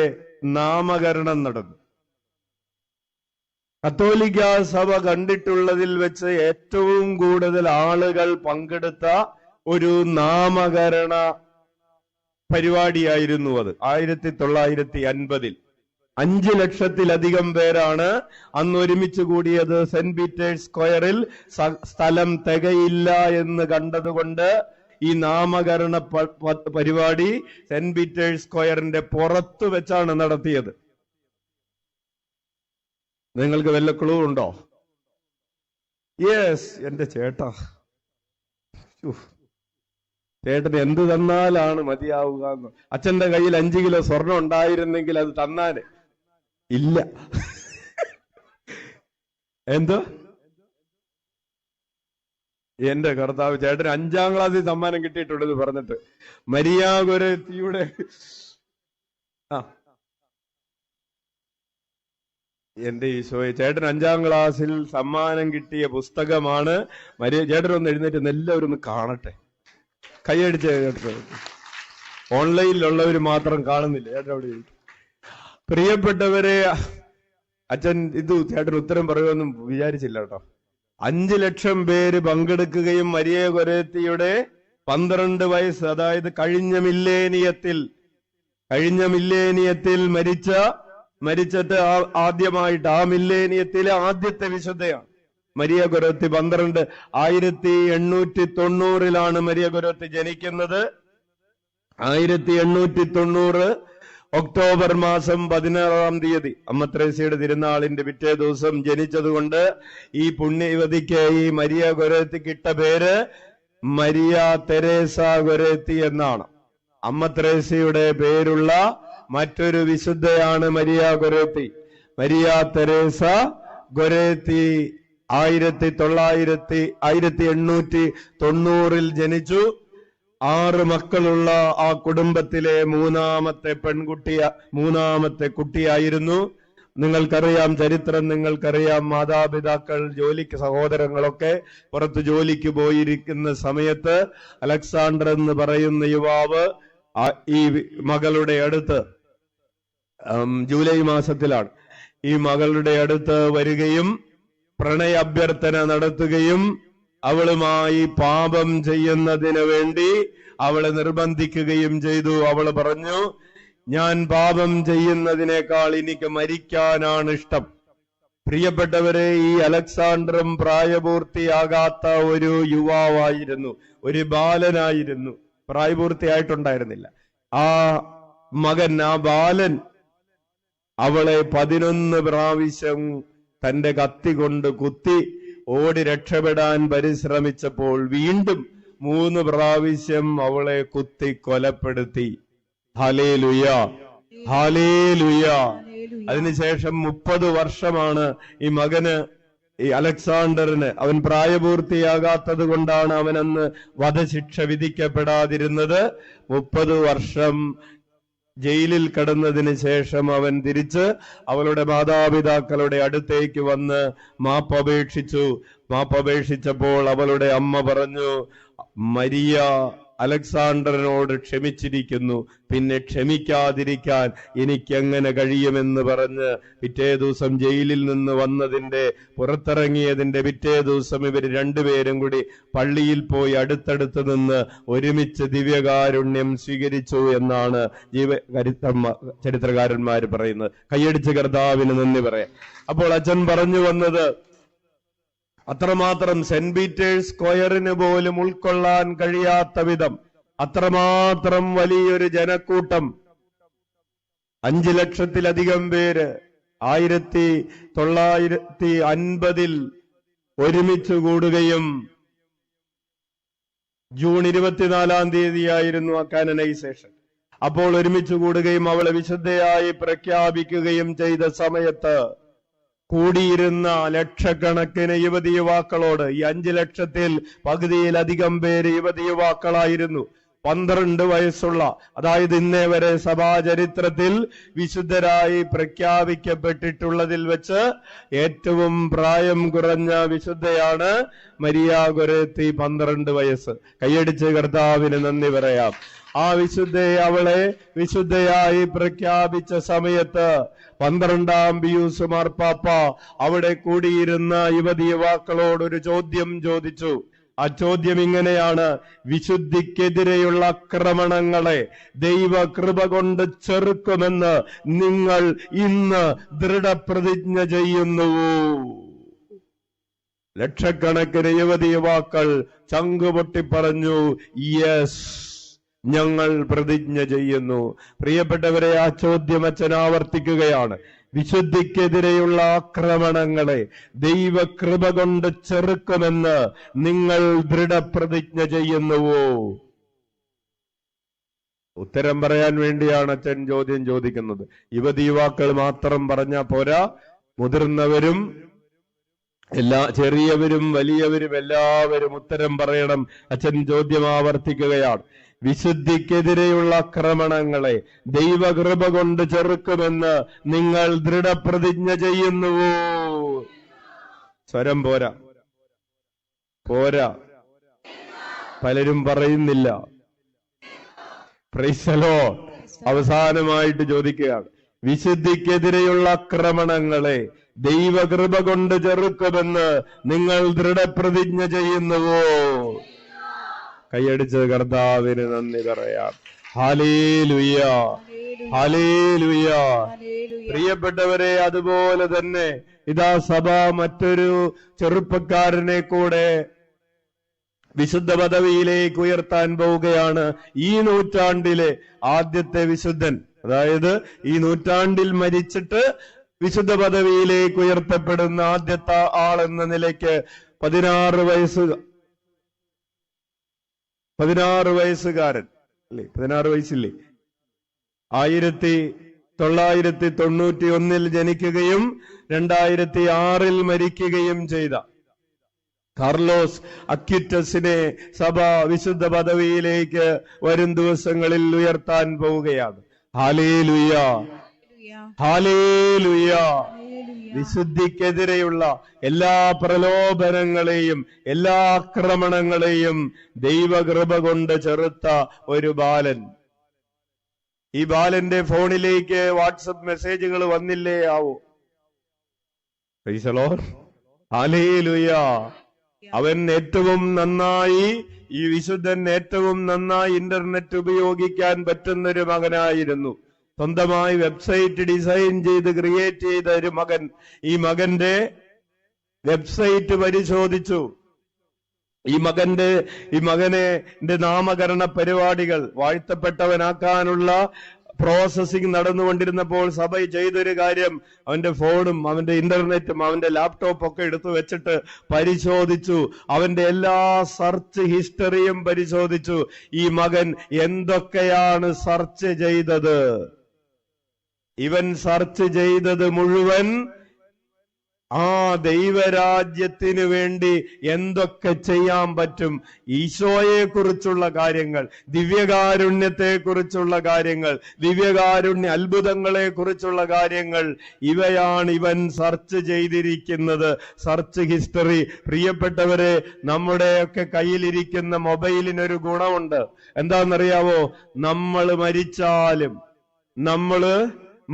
നാമകരണം നടന്നു. കത്തോലിക്ക സഭ കണ്ടിട്ടുള്ളതിൽ വെച്ച് ഏറ്റവും കൂടുതൽ ആളുകൾ പങ്കെടുത്ത ഒരു നാമകരണ പരിപാടിയായിരുന്നു അത്. 1950 5 ലക്ഷത്തിലധികം പേരാണ് അന്ന് ഒരുമിച്ച് കൂടിയത്. സെന്റ് പീറ്റേഴ്സ് സ്ക്വയറിൽ സ്ഥലം തികയില്ല എന്ന് കണ്ടതുകൊണ്ട് ഈ നാമകരണ പരിപാടി സെന്റ് പീറ്റേഴ്സ് സ്ക്വയറിന്റെ പുറത്ത് വെച്ചാണ് നടത്തിയത്. നിങ്ങൾക്ക് വല്ല ക്ലൂ ഉണ്ടോ? യെസ്, എന്റെ ചേട്ടാ. ചേട്ടന് എന്ത് തന്നാലാണ് മതിയാവുക എന്ന്. അച്ഛന്റെ കയ്യിൽ 5 കിലോ സ്വർണം ഉണ്ടായിരുന്നെങ്കിൽ അത് തന്നാല് ഇല്ല. എന്തോ? എന്റെ കർത്താവ്, ചേട്ടന് 5ാം ക്ലാസ്സിൽ സമ്മാനം കിട്ടിയിട്ടുള്ളത് പറഞ്ഞിട്ട് മരിയ ഗൊരേത്തിയുടെ എന്റെ ഈശോയെ, ചേട്ടൻ 5ാം ക്ലാസ്സിൽ സമ്മാനം കിട്ടിയ പുസ്തകമാണ് മരിയ. ചേട്ടനൊന്ന് എഴുന്നേറ്റ് എല്ലാവരും ഒന്ന് കാണട്ടെ, കൈയടിച്ച് കേട്ടോ. ഓൺലൈനിലുള്ളവർ മാത്രം കാണുന്നില്ല. ചേട്ടൻ അവിടെ പ്രിയപ്പെട്ടവരെ, അച്ഛൻ ഇത് ചേട്ടൻ ഉത്തരം പറയുമെന്നും വിചാരിച്ചില്ല കേട്ടോ. 5 ലക്ഷം പേര് പങ്കെടുക്കുകയും മരിയ ഗൊരേത്തിയുടെ 12 വയസ്സ്, അതായത് കഴിഞ്ഞ മില്ലേനിയത്തിൽ മരിച്ചിട്ട് ആദ്യമായിട്ട് ആ മില്ലേനിയത്തിലെ ആദ്യത്തെ വിശുദ്ധയാണ് മരിയ ഗൊരേത്തി. 1890 മരിയ ഗൊരേത്തി ജനിക്കുന്നത്. 1890 ഒക്ടോബർ മാസം 16-ാം തീയതി അമ്മ ത്രേസ്യയുടെ തിരുനാളിന്റെ പിറ്റേ ദിവസം ജനിച്ചതുകൊണ്ട് ഈ പുണ്യവതിക്ക്, ഈ മരിയ ഗൊരേത്തിക്ക് ഇട്ട പേര് മരിയ തെരേസ ഗൊരേത്തി എന്നാണ്. അമ്മ ത്രേസ്യയുടെ പേരുള്ള മറ്റൊരു വിശുദ്ധയാണ് Maria Goretti. Maria Teresa Goretti 1890 ജനിച്ചു. 6 മക്കളുള്ള ആ കുടുംബത്തിലെ മൂന്നാമത്തെ കുട്ടിയായിരുന്നു. നിങ്ങൾക്കറിയാം, ചരിത്രം നിങ്ങൾക്കറിയാം. മാതാപിതാക്കൾ സഹോദരങ്ങളൊക്കെ പുറത്ത് ജോലിക്ക് പോയിരിക്കുന്ന സമയത്ത് അലക്സാണ്ടർ എന്ന് പറയുന്ന യുവാവ് ഈ മകളുടെ അടുത്ത്, ജൂലൈ മാസത്തിലാണ്, ഈ മകളുടെ അടുത്ത് വരികയും പ്രണയ അഭ്യർത്ഥന നടത്തുകയും അവളുമായി പാപം ചെയ്യുന്നതിന് വേണ്ടി അവളെ നിർബന്ധിക്കുകയും ചെയ്തു. അവൾ പറഞ്ഞു, ഞാൻ പാപം ചെയ്യുന്നതിനേക്കാൾ എനിക്ക് മരിക്കാനാണ് ഇഷ്ടം. പ്രിയപ്പെട്ടവരെ, ഈ അലക്സാണ്ടറും പ്രായപൂർത്തിയാകാത്ത ഒരു യുവാവായിരുന്നു, ഒരു ബാലനായിരുന്നു, പ്രായപൂർത്തിയായിട്ടുണ്ടായിരുന്നില്ല. ആ ബാലൻ അവളെ 11 പ്രാവശ്യം തന്റെ കത്തി കൊണ്ട് കുത്തി ഓടി രക്ഷപ്പെടാൻ പരിശ്രമിച്ചപ്പോൾ വീണ്ടും 3 പ്രാവശ്യം അവളെ കുത്തി കൊലപ്പെടുത്തി. Hallelujah, hallelujah. അതിനുശേഷം 30 വർഷമാണ് ഈ മകന്, ഈ അലക്സാണ്ടറിന്, അവൻ പ്രായപൂർത്തിയാകാത്തത് കൊണ്ടാണ് അവനന്ന് വധശിക്ഷ വിധിക്കപ്പെടാതിരുന്നത്. 30 വർഷം ജയിലിൽ കിടന്നതിന് ശേഷം അവൻ തിരിച്ച് അവളുടെ മാതാപിതാക്കളുടെ അടുത്തേക്ക് വന്ന് മാപ്പപേക്ഷിച്ചപ്പോൾ അവളുടെ അമ്മ പറഞ്ഞു, മരിയ അലക്സാണ്ടറിനോട് ക്ഷമിച്ചിരിക്കുന്നു, പിന്നെ ക്ഷമിക്കാതിരിക്കാൻ എനിക്കെങ്ങനെ കഴിയുമെന്ന് പറഞ്ഞ് പിറ്റേ ദിവസം ജയിലിൽ നിന്ന് പുറത്തിറങ്ങിയതിന്റെ പിറ്റേ ദിവസം ഇവർ 2 പേരും കൂടി പള്ളിയിൽ പോയി അടുത്തടുത്ത് നിന്ന് ഒരുമിച്ച് ദിവ്യകാരുണ്യം സ്വീകരിച്ചു എന്നാണ് ചരിത്രകാരന്മാർ പറയുന്നത്. കൈയടിച്ച് കർത്താവിന് നന്ദി പറയാം. അപ്പോൾ അച്ഛൻ പറഞ്ഞു വന്നത്, അത്രമാത്രം സെന്റ് പീറ്റേഴ്സ് സ്ക്വയറിന് പോലും ഉൾക്കൊള്ളാൻ കഴിയാത്ത വിധം അത്രമാത്രം വലിയൊരു ജനക്കൂട്ടം, 5 ലക്ഷത്തിലധികം പേര് 1950 ഒരുമിച്ച് കൂടുകയും ജൂൺ 24-ാം തീയതിയായിരുന്നു ആ കാനനൈസേഷൻ. അപ്പോൾ ഒരുമിച്ച് കൂടുകയും അവളെ വിശുദ്ധയായി പ്രഖ്യാപിക്കുകയും ചെയ്ത സമയത്ത് കൂടിയിരുന്ന ലക്ഷക്കണക്കിന് യുവതി യുവാക്കളോട്, ഈ 5 ലക്ഷത്തിൽ പകുതിയിലധികം പേര് യുവതി യുവാക്കളായിരുന്നു. 12 വയസ്സുള്ള, അതായത് ഇന്നേ വരെ സഭാചരിത്രത്തിൽ വിശുദ്ധരായി പ്രഖ്യാപിക്കപ്പെട്ടിട്ടുള്ളതിൽ വെച്ച് ഏറ്റവും പ്രായം കുറഞ്ഞ വിശുദ്ധയാണ് മരിയ ഗൊരേത്തി, 12 വയസ്സ്. കൈയടിച്ച് കർത്താവിന് നന്ദി പറയാം. ആ അവളെ വിശുദ്ധയായി പ്രഖ്യാപിച്ച സമയത്ത് 12-ാം പിയൂസ് മാർപ്പാപ്പ അവിടെ കൂടിയിരുന്ന യുവതി യുവാക്കളോടൊരു ചോദ്യം ചോദിച്ചു. ആ ചോദ്യം ഇങ്ങനെയാണ്: വിശുദ്ധിക്കെതിരെയുള്ള ആക്രമണങ്ങളെ ദൈവകൃപ കൊണ്ട് ചെറുക്കുമെന്ന് നിങ്ങൾ ഇന്ന് ദൃഢപ്രതിജ്ഞ ചെയ്യുന്നുവോ? ലക്ഷക്കണക്കിന് യുവതി യുവാക്കൾ ചങ്കുപൊട്ടി പറഞ്ഞു, യെസ്, ഞങ്ങൾ പ്രതിജ്ഞ ചെയ്യുന്നു. പ്രിയപ്പെട്ടവരെ, ആ ചോദ്യം അച്ഛൻ ആവർത്തിക്കുകയാണ്. വിശുദ്ധിക്കെതിരെയുള്ള ആക്രമണങ്ങളെ ദൈവകൃപ കൊണ്ട് ചെറുക്കുമെന്ന് നിങ്ങൾ ദൃഢപ്രതിജ്ഞ ചെയ്യുന്നുവോ? ഉത്തരം പറയാൻ വേണ്ടിയാണ് അച്ഛൻ ചോദ്യം ചോദിക്കുന്നത്. യുവതീവാക്കൾ മാത്രം പറഞ്ഞാൽ പോരാ, മുതിർന്നവരും ചെറിയവരും വലിയവരും എല്ലാവരും ഉത്തരം പറയണം. അച്ഛൻ ചോദ്യം ആവർത്തിക്കുകയാണ്. വിശുദ്ധിക്കെതിരെയുള്ള ആക്രമണങ്ങളെ ദൈവകൃപ കൊണ്ട് ചെറുക്കുമെന്ന് നിങ്ങൾ ദൃഢപ്രതിജ്ഞ ചെയ്യുന്നുവോ? സ്വരം പോരാ, പലരും പറയുന്നില്ല. Praise the Lord. അവസാനമായിട്ട് ചോദിക്കുകയാണ്, വിശുദ്ധിക്കെതിരെയുള്ള ആക്രമണങ്ങളെ ദൈവകൃപ കൊണ്ട് ചെറുക്കുമെന്ന് നിങ്ങൾ ദൃഢപ്രതിജ്ഞ ചെയ്യുന്നുവോ? കൈയടിച്ച് കർത്താവിന് നന്ദി പറയാം. Hallelujah, hallelujah. പ്രിയപ്പെട്ടവരെ, അതുപോലെ തന്നെ ഇതാ സഭ മറ്റൊരു ചെറുപ്പക്കാരനെ കൂടെ വിശുദ്ധ പദവിയിലേക്ക് ഉയർത്താൻ പോവുകയാണ്. ഈ നൂറ്റാണ്ടിലെ ആദ്യത്തെ വിശുദ്ധൻ, അതായത് ഈ നൂറ്റാണ്ടിൽ മരിച്ചിട്ട് വിശുദ്ധ പദവിയിലേക്ക് ഉയർത്തപ്പെടുന്ന ആദ്യത്തെ ആളെന്ന നിലയ്ക്ക് 16 വയസ്സുകാരൻ അല്ലേ? 16 വയസ്സില്ലേ? 1991 ജനിക്കുകയും 2006 മരിക്കുകയും ചെയ്ത കാർലോസ് അക്വിറ്റസിനെ സഭ വിശുദ്ധ പദവിയിലേക്ക് വരും ദിവസങ്ങളിൽ ഉയർത്താൻ പോവുകയാണ്. Hallelujah, hallelujah. വിശുദ്ധിക്കെതിരെയുള്ള എല്ലാ പ്രലോഭനങ്ങളെയും എല്ലാ ആക്രമണങ്ങളെയും ദൈവകൃപ കൊണ്ട് ചെറുത്ത ഒരു ബാലൻ. ഈ ബാലന്റെ ഫോണിലേക്ക് വാട്സപ്പ് മെസ്സേജുകൾ വന്നില്ലേ ആവോ? Praise the Lord, hallelujah. അവൻ ഏറ്റവും നന്നായി, ഈ വിശുദ്ധൻ ഏറ്റവും നന്നായി ഇന്റർനെറ്റ് ഉപയോഗിക്കാൻ പറ്റുന്നൊരു മകനായിരുന്നു. സ്വന്തമായി വെബ്സൈറ്റ് ഡിസൈൻ ചെയ്ത് ക്രിയേറ്റ് ചെയ്ത ഒരു മകൻ. ഈ മകന്റെ വെബ്സൈറ്റ് പരിശോധിച്ചു. ഈ മകനെ നാമകരണ പരിപാടികൾ വാഴ്ത്തപ്പെട്ടവനാക്കാനുള്ള പ്രോസസ്സിംഗ് നടന്നുകൊണ്ടിരുന്നപ്പോൾ സഭ ചെയ്തൊരു കാര്യം, അവന്റെ ഫോണും അവന്റെ ഇന്റർനെറ്റും അവന്റെ ലാപ്ടോപ്പ് ഒക്കെ എടുത്തു വെച്ചിട്ട് പരിശോധിച്ചു. അവന്റെ എല്ലാ സെർച്ച് ഹിസ്റ്ററിയും പരിശോധിച്ചു. ഈ മകൻ എന്തൊക്കെയാണ് സെർച്ച് ചെയ്തത്? ഇവൻ സെർച്ച് ചെയ്തത് മുഴുവൻ ആ ദൈവരാജ്യത്തിന് വേണ്ടി എന്തൊക്കെ ചെയ്യാൻ പറ്റും, ഈശോയെ കുറിച്ചുള്ള കാര്യങ്ങൾ, ദിവ്യകാരുണ്യത്തെ കുറിച്ചുള്ള കാര്യങ്ങൾ, ദിവ്യകാരുണ്യ അത്ഭുതങ്ങളെ കുറിച്ചുള്ള കാര്യങ്ങൾ, ഇവയാണ് ഇവൻ സെർച്ച് ചെയ്തിരിക്കുന്നത്. Search history. പ്രിയപ്പെട്ടവരെ, നമ്മുടെയൊക്കെ കയ്യിലിരിക്കുന്ന മൊബൈലിനൊരു ഗുണമുണ്ട്. എന്താണെന്നറിയാവോ? നമ്മൾ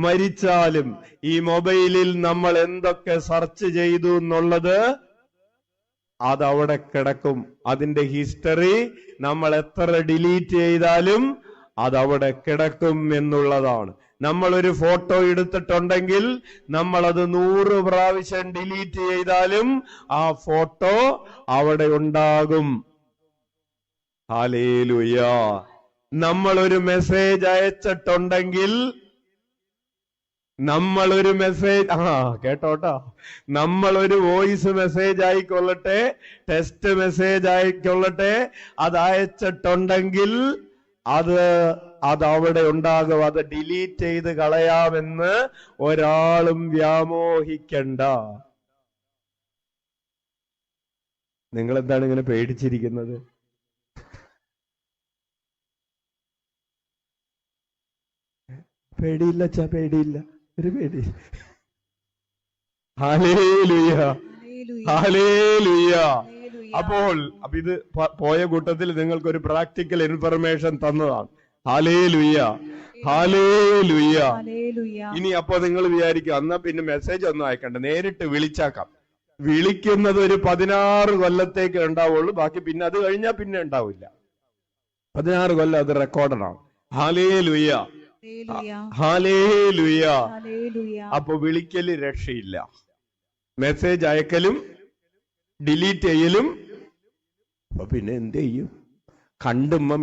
മരിച്ചാലും ഈ മൊബൈലിൽ നമ്മൾ എന്തൊക്കെ സെർച്ച് ചെയ്തു എന്നുള്ളത് അതവിടെ കിടക്കും. അതിന്റെ ഹിസ്റ്ററി നമ്മൾ എത്ര ഡിലീറ്റ് ചെയ്താലും അതവിടെ കിടക്കും എന്നുള്ളതാണ്. നമ്മളൊരു ഫോട്ടോ എടുത്തിട്ടുണ്ടെങ്കിൽ നമ്മളത് 100 പ്രാവശ്യം ഡിലീറ്റ് ചെയ്താലും ആ ഫോട്ടോ അവിടെ ഉണ്ടാകും. ഹല്ലേലൂയ. നമ്മളൊരു മെസ്സേജ് അയച്ചിട്ടുണ്ടെങ്കിൽ, നമ്മളൊരു കേട്ടോട്ടോ, നമ്മളൊരു വോയിസ് മെസ്സേജ് ആയിക്കൊള്ളട്ടെ, ടെക്സ്റ്റ് മെസ്സേജ് ആയിക്കൊള്ളട്ടെ, അത് അയച്ചിട്ടുണ്ടെങ്കിൽ അതവിടെ ഉണ്ടാകും. അത് ഡിലീറ്റ് ചെയ്ത് കളയാമെന്ന് ഒരാളും വ്യാമോഹിക്കണ്ട. നിങ്ങൾ എന്താണ് ഇങ്ങനെ പേടിച്ചിരിക്കുന്നത്? പേടിയില്ല, പേടിയില്ല, ഒരു പേടി. Hallelujah, hallelujah. അപ്പോൾ ഇത് പോയ കൂട്ടത്തിൽ നിങ്ങൾക്കൊരു പ്രാക്ടിക്കൽ ഇൻഫർമേഷൻ തന്നതാണ്. Hallelujah, hallelujah. ഇനി അപ്പൊ നിങ്ങൾ വിചാരിക്കുക, എന്നാ പിന്നെ മെസ്സേജ് ഒന്നും അയക്കണ്ട, നേരിട്ട് വിളിച്ചാക്കാം. വിളിക്കുന്നത് ഒരു 16 കൊല്ലത്തേക്ക് ഉണ്ടാവുള്ളൂ. ബാക്കി പിന്നെ അത് കഴിഞ്ഞാൽ പിന്നെ ഉണ്ടാവില്ല. 16 കൊല്ലം അത് റെക്കോർഡറാണ്. Hallelujah, hallelujah. അപ്പൊ വിളിക്കല് രക്ഷയില്ല, മെസ്സേജ് അയക്കലും ഡിലീറ്റ് ചെയ്യലും. അപ്പൊ പിന്നെ എന്ത് ചെയ്യും? കാണുമ്പോ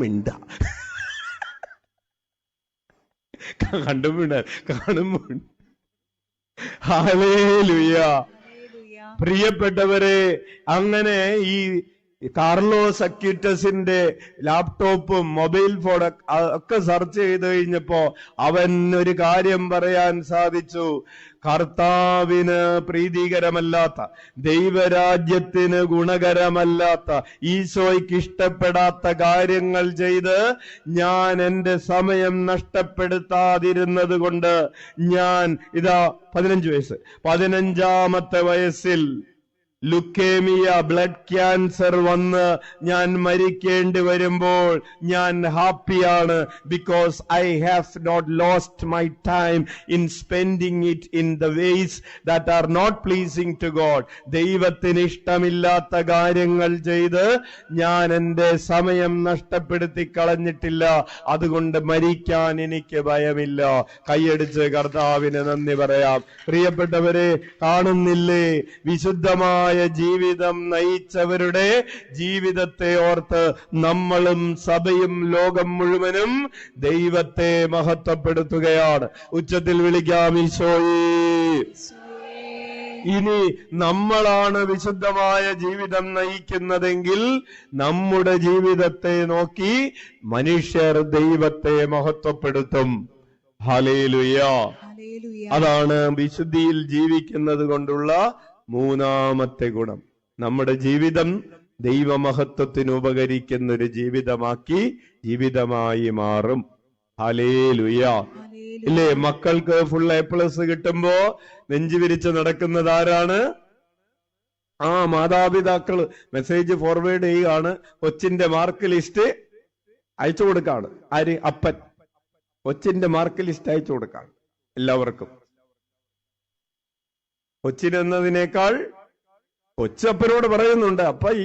ഹല്ലേലൂയ. ഹല്ലേലൂയ. പ്രിയപ്പെട്ടവരെ, അങ്ങനെ ഈ കാർലോസ് അക്യൂറ്റസിന്റെ ലാപ്ടോപ്പും മൊബൈൽ ഫോണും ഒക്കെ സെർച്ച് ചെയ്ത് കഴിഞ്ഞപ്പോ അവൻ ഒരു കാര്യം പറയാൻ സാധിച്ചു. കർത്താവിന് പ്രീതികരമല്ലാത്ത, ദൈവരാജ്യത്തിന് ഗുണകരമല്ലാത്ത, ഈശോയ്ക്ക് ഇഷ്ടപ്പെടാത്ത കാര്യങ്ങൾ ചെയ്ത് ഞാൻ എന്റെ സമയം നഷ്ടപ്പെടുത്താതിരുന്നത് കൊണ്ട് ഞാൻ 15 വയസ്സ്, 15ാമത്തെ വയസ്സിൽ ലുക്കേമിയ, ബ്ലഡ് ക്യാൻസർ വന്ന് ഞാൻ മരിക്കേണ്ടി വരുമ്പോൾ ഞാൻ ഹാപ്പിയാണ്. Because I have not lost my time in spending it in the ways that are not pleasing to God. ദൈവത്തിന് ഇഷ്ടമില്ലാത്ത കാര്യങ്ങൾ ചെയ്ത് ഞാൻ എന്റെ സമയം നഷ്ടപ്പെടുത്തി കളഞ്ഞിട്ടില്ല. അതുകൊണ്ട് മരിക്കാൻ എനിക്ക് ഭയമില്ല. കൈയടിച്ച് കർത്താവിന് നന്ദി പറയാം. പ്രിയപ്പെട്ടവരെ, കാണുന്നില്ലേ, വിശുദ്ധമായ ജീവിതം നയിച്ചവരുടെ ജീവിതത്തെ ഓർത്ത് നമ്മളും സഭയും ലോകം മുഴുവനും ദൈവത്തെ മഹത്വപ്പെടുത്തുകയാണ്. ഉച്ചത്തിൽ വിളിക്കാം, ഈശോയേ. ഇനി നമ്മളാണ് വിശുദ്ധമായ ജീവിതം നയിക്കുന്നതെങ്കിൽ നമ്മുടെ ജീവിതത്തെ നോക്കി മനുഷ്യർ ദൈവത്തെ മഹത്വപ്പെടുത്തും. ഹല്ലേലൂയ. അതാണ് വിശുദ്ധിയിൽ ജീവിക്കുന്നത് കൊണ്ടുള്ള മൂന്നാമത്തെ ഗുണം. നമ്മുടെ ജീവിതം ദൈവമഹത്വത്തിന് ഉപകരിക്കുന്ന ഒരു ജീവിതമായി മാറും. ഹല്ലേലൂയ. ഇല്ലേ, മക്കൾക്ക് ഫുൾ A+ കിട്ടുമ്പോ നെഞ്ചുവിരിച്ച് നടക്കുന്നത് ആരാണ്? മാതാപിതാക്കള് മെസ്സേജ് ഫോർവേഡ് ചെയ്യുകയാണ്, കൊച്ചിന്റെ മാർക്ക് ലിസ്റ്റ് അയച്ചു കൊടുക്കാണ്. ആര്? അപ്പൻ. കൊച്ചിന്റെ മാർക്ക് ലിസ്റ്റ് അയച്ചു കൊടുക്കാണ് എല്ലാവർക്കും. കൊച്ചിനെന്നതിനേക്കാൾ കൊച്ചപ്പനോട് പറയുന്നുണ്ട്, അപ്പ ഈ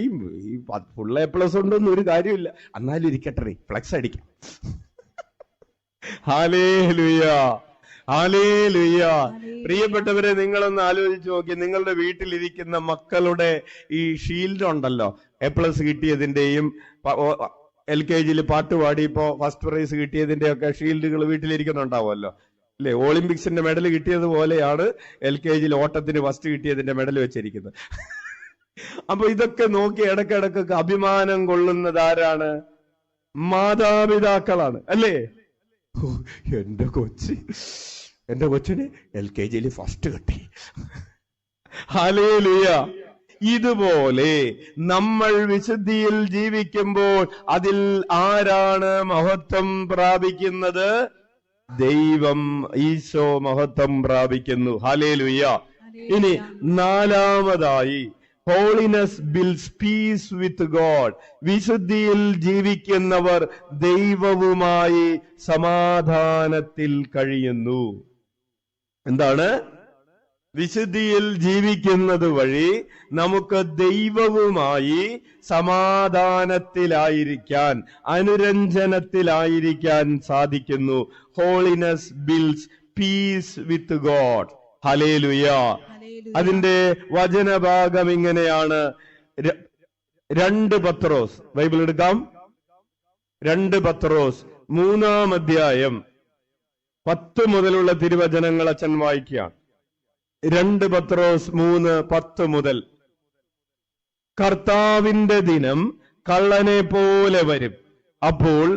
ഫുൾ A+ ഉണ്ടെന്ന് ഒരു കാര്യമില്ല, എന്നാലും ഇരിക്കട്ടെ, ഫ്ലെക്സ് അടിക്കാം. Hallelujah, hallelujah. പ്രിയപ്പെട്ടവരെ, നിങ്ങളൊന്ന് ആലോചിച്ച് നോക്കി, നിങ്ങളുടെ വീട്ടിലിരിക്കുന്ന മക്കളുടെ ഈ ഷീൽഡ് ഉണ്ടല്ലോ, A+ കിട്ടിയതിന്റെയും LKG പാട്ടുപാടി ഇപ്പോ ഫസ്റ്റ് പ്രൈസ് കിട്ടിയതിന്റെ ഒക്കെ ഷീൽഡുകൾ വീട്ടിലിരിക്കുന്നുണ്ടാവുമല്ലോ, അല്ലെ? ഒളിമ്പിക്സിന്റെ മെഡൽ കിട്ടിയതുപോലെയാണ് LKG ഓട്ടത്തിന് ഫസ്റ്റ് കിട്ടിയതിന്റെ മെഡൽ വെച്ചിരിക്കുന്നത്. അപ്പൊ ഇതൊക്കെ നോക്കി ഇടക്കിടക്കൊക്കെ അഭിമാനം കൊള്ളുന്നത് ആരാണ്? മാതാപിതാക്കളാണ്, അല്ലേ? എന്റെ കൊച്ചിന് LKG ഫസ്റ്റ് കിട്ടി. ഹല്ലേലൂയ. ഇതുപോലെ നമ്മൾ വിശുദ്ധിയിൽ ജീവിക്കുമ്പോൾ അതിൽ ആരാണ് മഹത്വം പ്രാപിക്കുന്നത്? ദൈവം, ഈശോ മഹത്വം പ്രാപിക്കുന്നു. ഹല്ലേലൂയ. ഇനി നാലാമതായി, holiness builds peace with God. വിശുദ്ധിയിൽ ജീവിക്കുന്നവർ ദൈവവുമായി സമാധാനത്തിൽ കഴിയുന്നു. എന്താണ്? വിശുദ്ധിയിൽ ജീവിക്കുന്നത് വഴി നമുക്ക് ദൈവവുമായി സമാധാനത്തിലായിരിക്കാൻ, അനുരഞ്ജനത്തിലായിരിക്കാൻ സാധിക്കുന്നു. Holiness builds peace with God. Hallelujah. അതിന്റെ വചനഭാഗം ഇങ്ങനെയാണ്. 2 പത്രോസ്, ബൈബിൾ എടുക്കാം. 2 പത്രോസ് 3-ാം അധ്യായം 10 മുതലുള്ള തിരുവചനങ്ങൾ അച്ഛൻ വായിക്കുകയാണ്. 2 പത്രോസ് 3:10 മുതൽ. കർത്താവിന്റെ ദിനം കള്ളനെ പോലെ വരും. അപ്പോൾ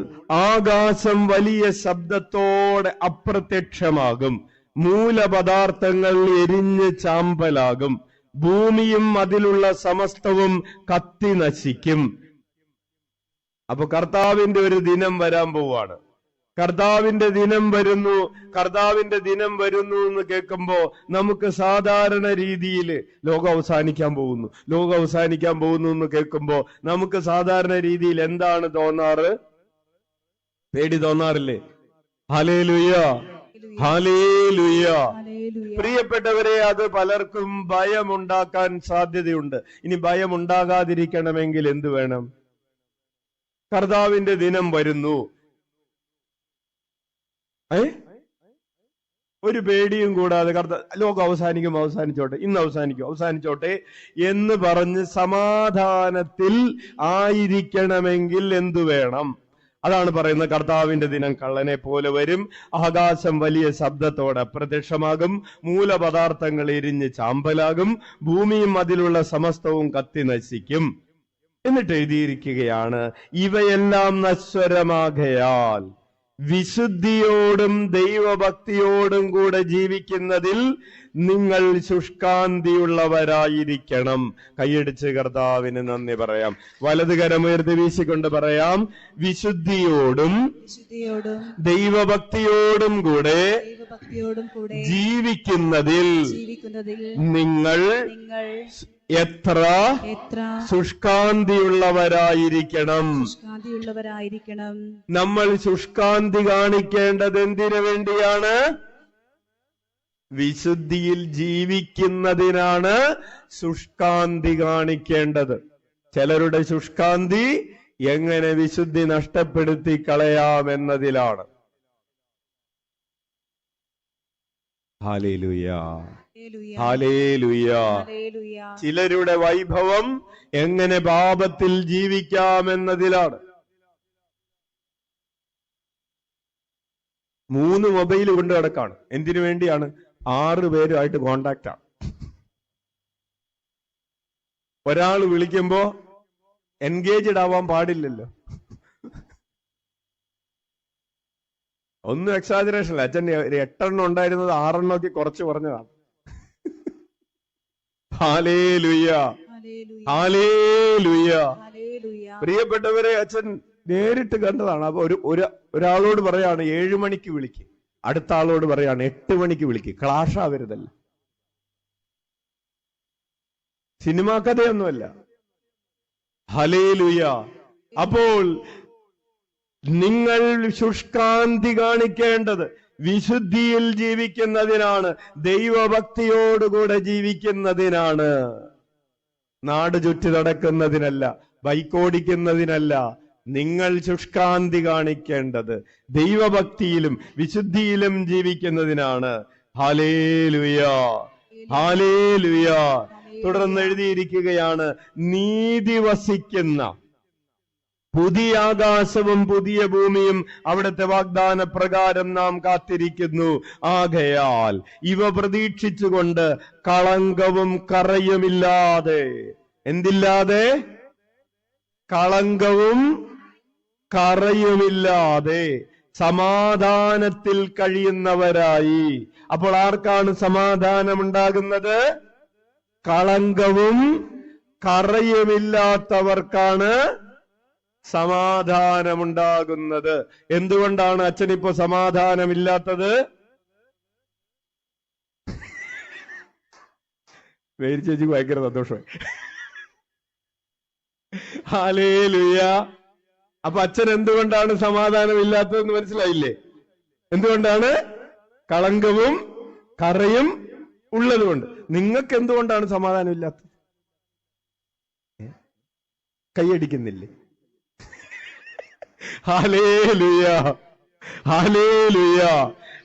ആകാശം വലിയ ശബ്ദത്തോടെ അപ്രത്യക്ഷമാകും. മൂലപദാർത്ഥങ്ങൾ എരിഞ്ഞ് ചാമ്പലാകും. ഭൂമിയും അതിലുള്ള സമസ്തവും കത്തി നശിക്കും. അപ്പൊ കർത്താവിന്റെ ഒരു ദിനം വരാൻ പോവാണ്. കർത്താവിന്റെ ദിനം വരുന്നു, കർത്താവിന്റെ ദിനം വരുന്നു എന്ന് കേൾക്കുമ്പോ നമുക്ക് സാധാരണ രീതിയിൽ ലോകം അവസാനിക്കാൻ പോകുന്നു, ലോകം അവസാനിക്കാൻ പോകുന്നു എന്ന് കേൾക്കുമ്പോ നമുക്ക് സാധാരണ രീതിയിൽ എന്താണ് തോന്നാറ്? പേടി തോന്നാറില്ലേ? Hallelujah, hallelujah. പ്രിയപ്പെട്ടവരെ, അത് പലർക്കും ഭയമുണ്ടാക്കാൻ സാധ്യതയുണ്ട്. ഇനി ഭയം ഉണ്ടാകാതിരിക്കണമെങ്കിൽ എന്ത് വേണം? കർത്താവിന്റെ ദിനം വരുന്നു, ഒരു പേടിയും കൂടാതെ ലോകം അവസാനിക്കും, അവസാനിച്ചോട്ടെ, ഇന്ന് അവസാനിക്കും, അവസാനിച്ചോട്ടെ എന്ന് പറഞ്ഞ് സമാധാനത്തിൽ ആയിരിക്കണമെങ്കിൽ എന്തു വേണം? അതാണ് പറയുന്നത്, കർത്താവിന്റെ ദിനം കള്ളനെ പോലെ വരും. ആകാശം വലിയ ശബ്ദത്തോടെ അപ്രത്യക്ഷമാകും. മൂലപദാർത്ഥങ്ങൾ എരിഞ്ഞ് ചാമ്പലാകും. ഭൂമിയും അതിലുള്ള സമസ്തവും കത്തി നശിക്കും. എന്നിട്ട് എഴുതിയിരിക്കുകയാണ്, ഇവയെല്ലാം നശ്വരമാകയാൽ വിശുദ്ധിയോടും ദൈവഭക്തിയോടും കൂടെ ജീവിക്കുന്നതിൽ നിങ്ങൾ ശുഷ്കാന്തിയുള്ളവരായിരിക്കണം. കൈയടിച്ച് കർത്താവിന് നന്ദി പറയാം. വലത് കരമുയർത്തി വീശിക്കൊണ്ട് പറയാം, വിശുദ്ധിയോടും ദൈവഭക്തിയോടും കൂടെ ജീവിക്കുന്നതിൽ നിങ്ങൾ എത്ര ശുഷ്കാന്തിയുള്ളവരായിരിക്കണം. നമ്മൾ ശുഷ്കാന്തി കാണിക്കേണ്ടത് എന്തിനു വേണ്ടിയാണ്? വിശുദ്ധിയിൽ ജീവിക്കുന്നതിനാണ് ശുഷ്കാന്തി കാണിക്കേണ്ടത്. ചിലരുടെ ശുഷ്കാന്തി എങ്ങനെ വിശുദ്ധി നഷ്ടപ്പെടുത്തി കളയാമെന്നതിലാണ്. Hallelujah, hallelujah. ചിലരുടെ വൈഭവം എങ്ങനെ പാപത്തിൽ ജീവിക്കാമെന്നതിലാണ്. 3 മൊബൈൽ കൊണ്ട് കിടക്കാണ്. എന്തിനു വേണ്ടിയാണ്? 6 പേരുമായിട്ട് കോണ്ടാക്ട് ആണ്. ഒരാൾ വിളിക്കുമ്പോ എൻഗേജ്ഡ് ആവാൻ പാടില്ലല്ലോ. ഒന്നും എക്സാജറേഷൻ അല്ല. അച്ഛൻ 8 ഉണ്ടായിരുന്നത് 6 കുറച്ച് പറഞ്ഞതാണ്. Hallelujah, hallelujah. പ്രിയപ്പെട്ടവരെ, അച്ഛൻ നേരിട്ട് കണ്ടതാണ്. അപ്പൊ ഒരാളോട് പറയാണ് 7 മണിക്ക് വിളിക്ക്, അടുത്ത ആളോട് പറയാണ് 8 മണിക്ക് വിളിക്ക്. ക്ലാഷ് ആവരുതല്ല. സിനിമാ കഥയൊന്നുമല്ല. ഹല്ലേലൂയ. അപ്പോൾ നിങ്ങൾ ശുഷ്കാന്തി കാണിക്കേണ്ടത് വിശുദ്ധിയിൽ ജീവിക്കുന്നതിനാണ്, ദൈവഭക്തിയോടുകൂടെ ജീവിക്കുന്നതിനാണ്. നാട് ചുറ്റി നടക്കുന്നതിനല്ല, ബൈക്കോടിക്കുന്നതിനല്ല. നിങ്ങൾ ശുഷ്കാന്തി കാണിക്കേണ്ടത് ദൈവഭക്തിയിലും വിശുദ്ധിയിലും ജീവിക്കുന്നതിനാണ്. Hallelujah, hallelujah. തുടർന്ന് എഴുതിയിരിക്കുകയാണ്, നീതി വസിക്കുന്ന പുതിയ ആകാശവും പുതിയ ഭൂമിയും അവിടുത്തെ വാഗ്ദാന പ്രകാരം നാം കാത്തിരിക്കുന്നു. ആകയാൽ ഇവ പ്രതീക്ഷിച്ചുകൊണ്ട് കളങ്കവും കറയുമില്ലാതെ, എന്തില്ലാതെ? കളങ്കവും കറയുമില്ലാതെ സമാധാനത്തിൽ കഴിയുന്നവരായി. അപ്പോൾ ആർക്കാണ് സമാധാനമുണ്ടാകുന്നത്? കളങ്കവും കറയുമില്ലാത്തവർക്കാണ് സമാധാനമുണ്ടാകുന്നത്. എന്തുകൊണ്ടാണ് അച്ഛനിപ്പോ സമാധാനമില്ലാത്തത്? വേരി ചേച്ചിക്ക് ഭയങ്കര സന്തോഷമായി. ഹല്ലേലൂയ. അപ്പൊ അച്ഛൻ എന്തുകൊണ്ടാണ് സമാധാനമില്ലാത്തതെന്ന് മനസ്സിലായില്ലേ? എന്തുകൊണ്ടാണ്? കളങ്കവും കറയും ഉള്ളതുകൊണ്ട്. നിങ്ങൾക്ക് എന്തുകൊണ്ടാണ് സമാധാനമില്ലാത്തത്? കൈയടിക്കുന്നില്ലേ? Hallelujah, hallelujah.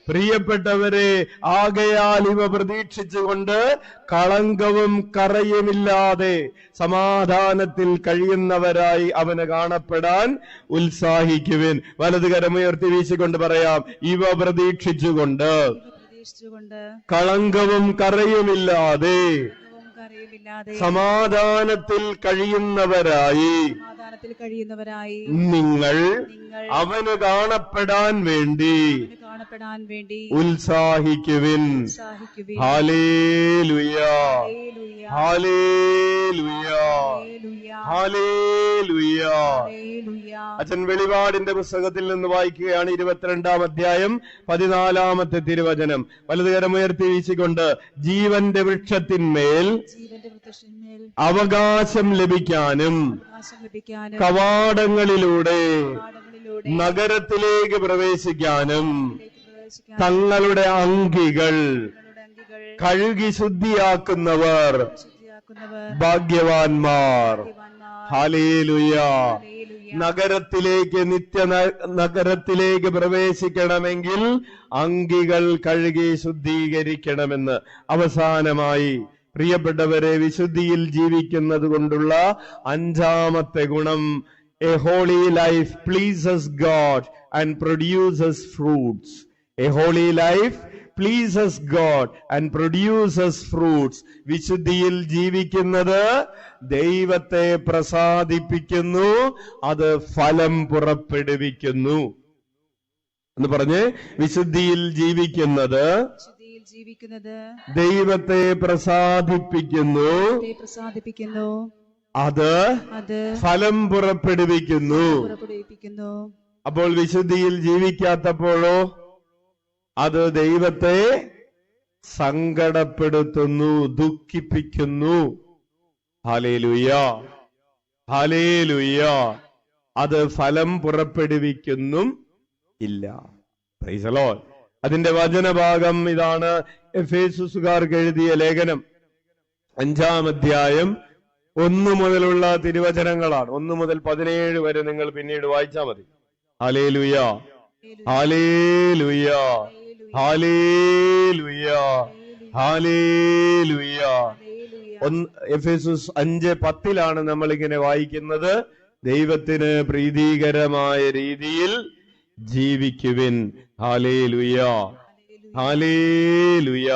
പ്രിയപ്പെട്ടവരെ, ആകയാൽ ഇവ പ്രതീക്ഷിച്ചുകൊണ്ട് കളങ്കവും കറയുമില്ലാതെ സമാധാനത്തിൽ കഴിയുന്നവരായി അവന് കാണപ്പെടാൻ ഉത്സാഹിക്കുവിൻ. വലത് കരമുയർത്തി വീശിക്കൊണ്ട് പറയാം, ഇവ പ്രതീക്ഷിച്ചുകൊണ്ട് കളങ്കവും കറയുമില്ലാതെ സമാധാനത്തിൽ കഴിയുന്നവരായി നിങ്ങൾ അവന് കാണപ്പെടാൻ വേണ്ടി ഉത്സാഹിക്കുവിൻ. Hallelujah, hallelujah, hallelujah. അച്ഛൻ വെളിപാടിന്റെ പുസ്തകത്തിൽ നിന്ന് വായിക്കുകയാണ്. 22-ാം അധ്യായം 14-ാമത്തെ തിരുവചനം. വലതുകരമുയർത്തി വീശിക്കൊണ്ട്, ജീവന്റെ വൃക്ഷത്തിന്മേൽ അവകാശം ലഭിക്കാനും കവാടങ്ങളിലൂടെ നഗരത്തിലേക്ക് പ്രവേശിക്കാനും തങ്ങളുടെ അങ്കികൾ കഴുകി ശുദ്ധിയാക്കുന്നവർ ഭാഗ്യവാന്മാർ. ഹല്ലേലൂയ. നഗരത്തിലേക്ക് പ്രവേശിക്കണമെങ്കിൽ അങ്കികൾ കഴുകി ശുദ്ധീകരിക്കണമെന്ന്. അവസാനമായി പ്രിയപ്പെട്ടവരെ, വിശുദ്ധിയിൽ ജീവിക്കുന്നത് കൊണ്ടുള്ള 5-ാമത്തെ ഗുണം A holy life pleases God and produces fruits. A holy life pleases God and produces fruits. വിശുദ്ധിയിൽ ജീവിക്കുന്നത് ദൈവത്തെ പ്രസാദിപ്പിക്കുന്നു, അത് ഫലം പുറപ്പെടുവിക്കുന്നു എന്ന് പറഞ്ഞ്, വിശുദ്ധിയിൽ ജീവിക്കുന്നത് ദൈവത്തെ പ്രസാദിപ്പിക്കുന്നു, അത് ഫലം പുറപ്പെടുവിക്കുന്നു. അപ്പോൾ വിശുദ്ധിയിൽ ജീവിക്കാത്തപ്പോഴോ അത് ദൈവത്തെ സങ്കടപ്പെടുത്തുന്നു, ദുഃഖിപ്പിക്കുന്നു. Hallelujah, hallelujah. അത് ഫലം പുറപ്പെടുവിക്കുന്നും ഇല്ല. Praise the Lord. അതിന്റെ വചനഭാഗം ഇതാണ്. എഫേസുകാർക്ക് എഴുതിയ ലേഖനം 5-ാം അധ്യായം 1 മുതലുള്ള തിരുവചനങ്ങളാണ്. 1 മുതൽ 17 വരെ നിങ്ങൾ പിന്നീട് വായിച്ചാൽ മതി. Hallelujah, hallelujah, hallelujah, hallelujah. Ephesus 5:10 നമ്മളിങ്ങനെ വായിക്കുന്നത്. ദൈവത്തിന് പ്രീതികരമായ രീതിയിൽ ജീവിക്കുവിൻ. Hallelujah, hallelujah.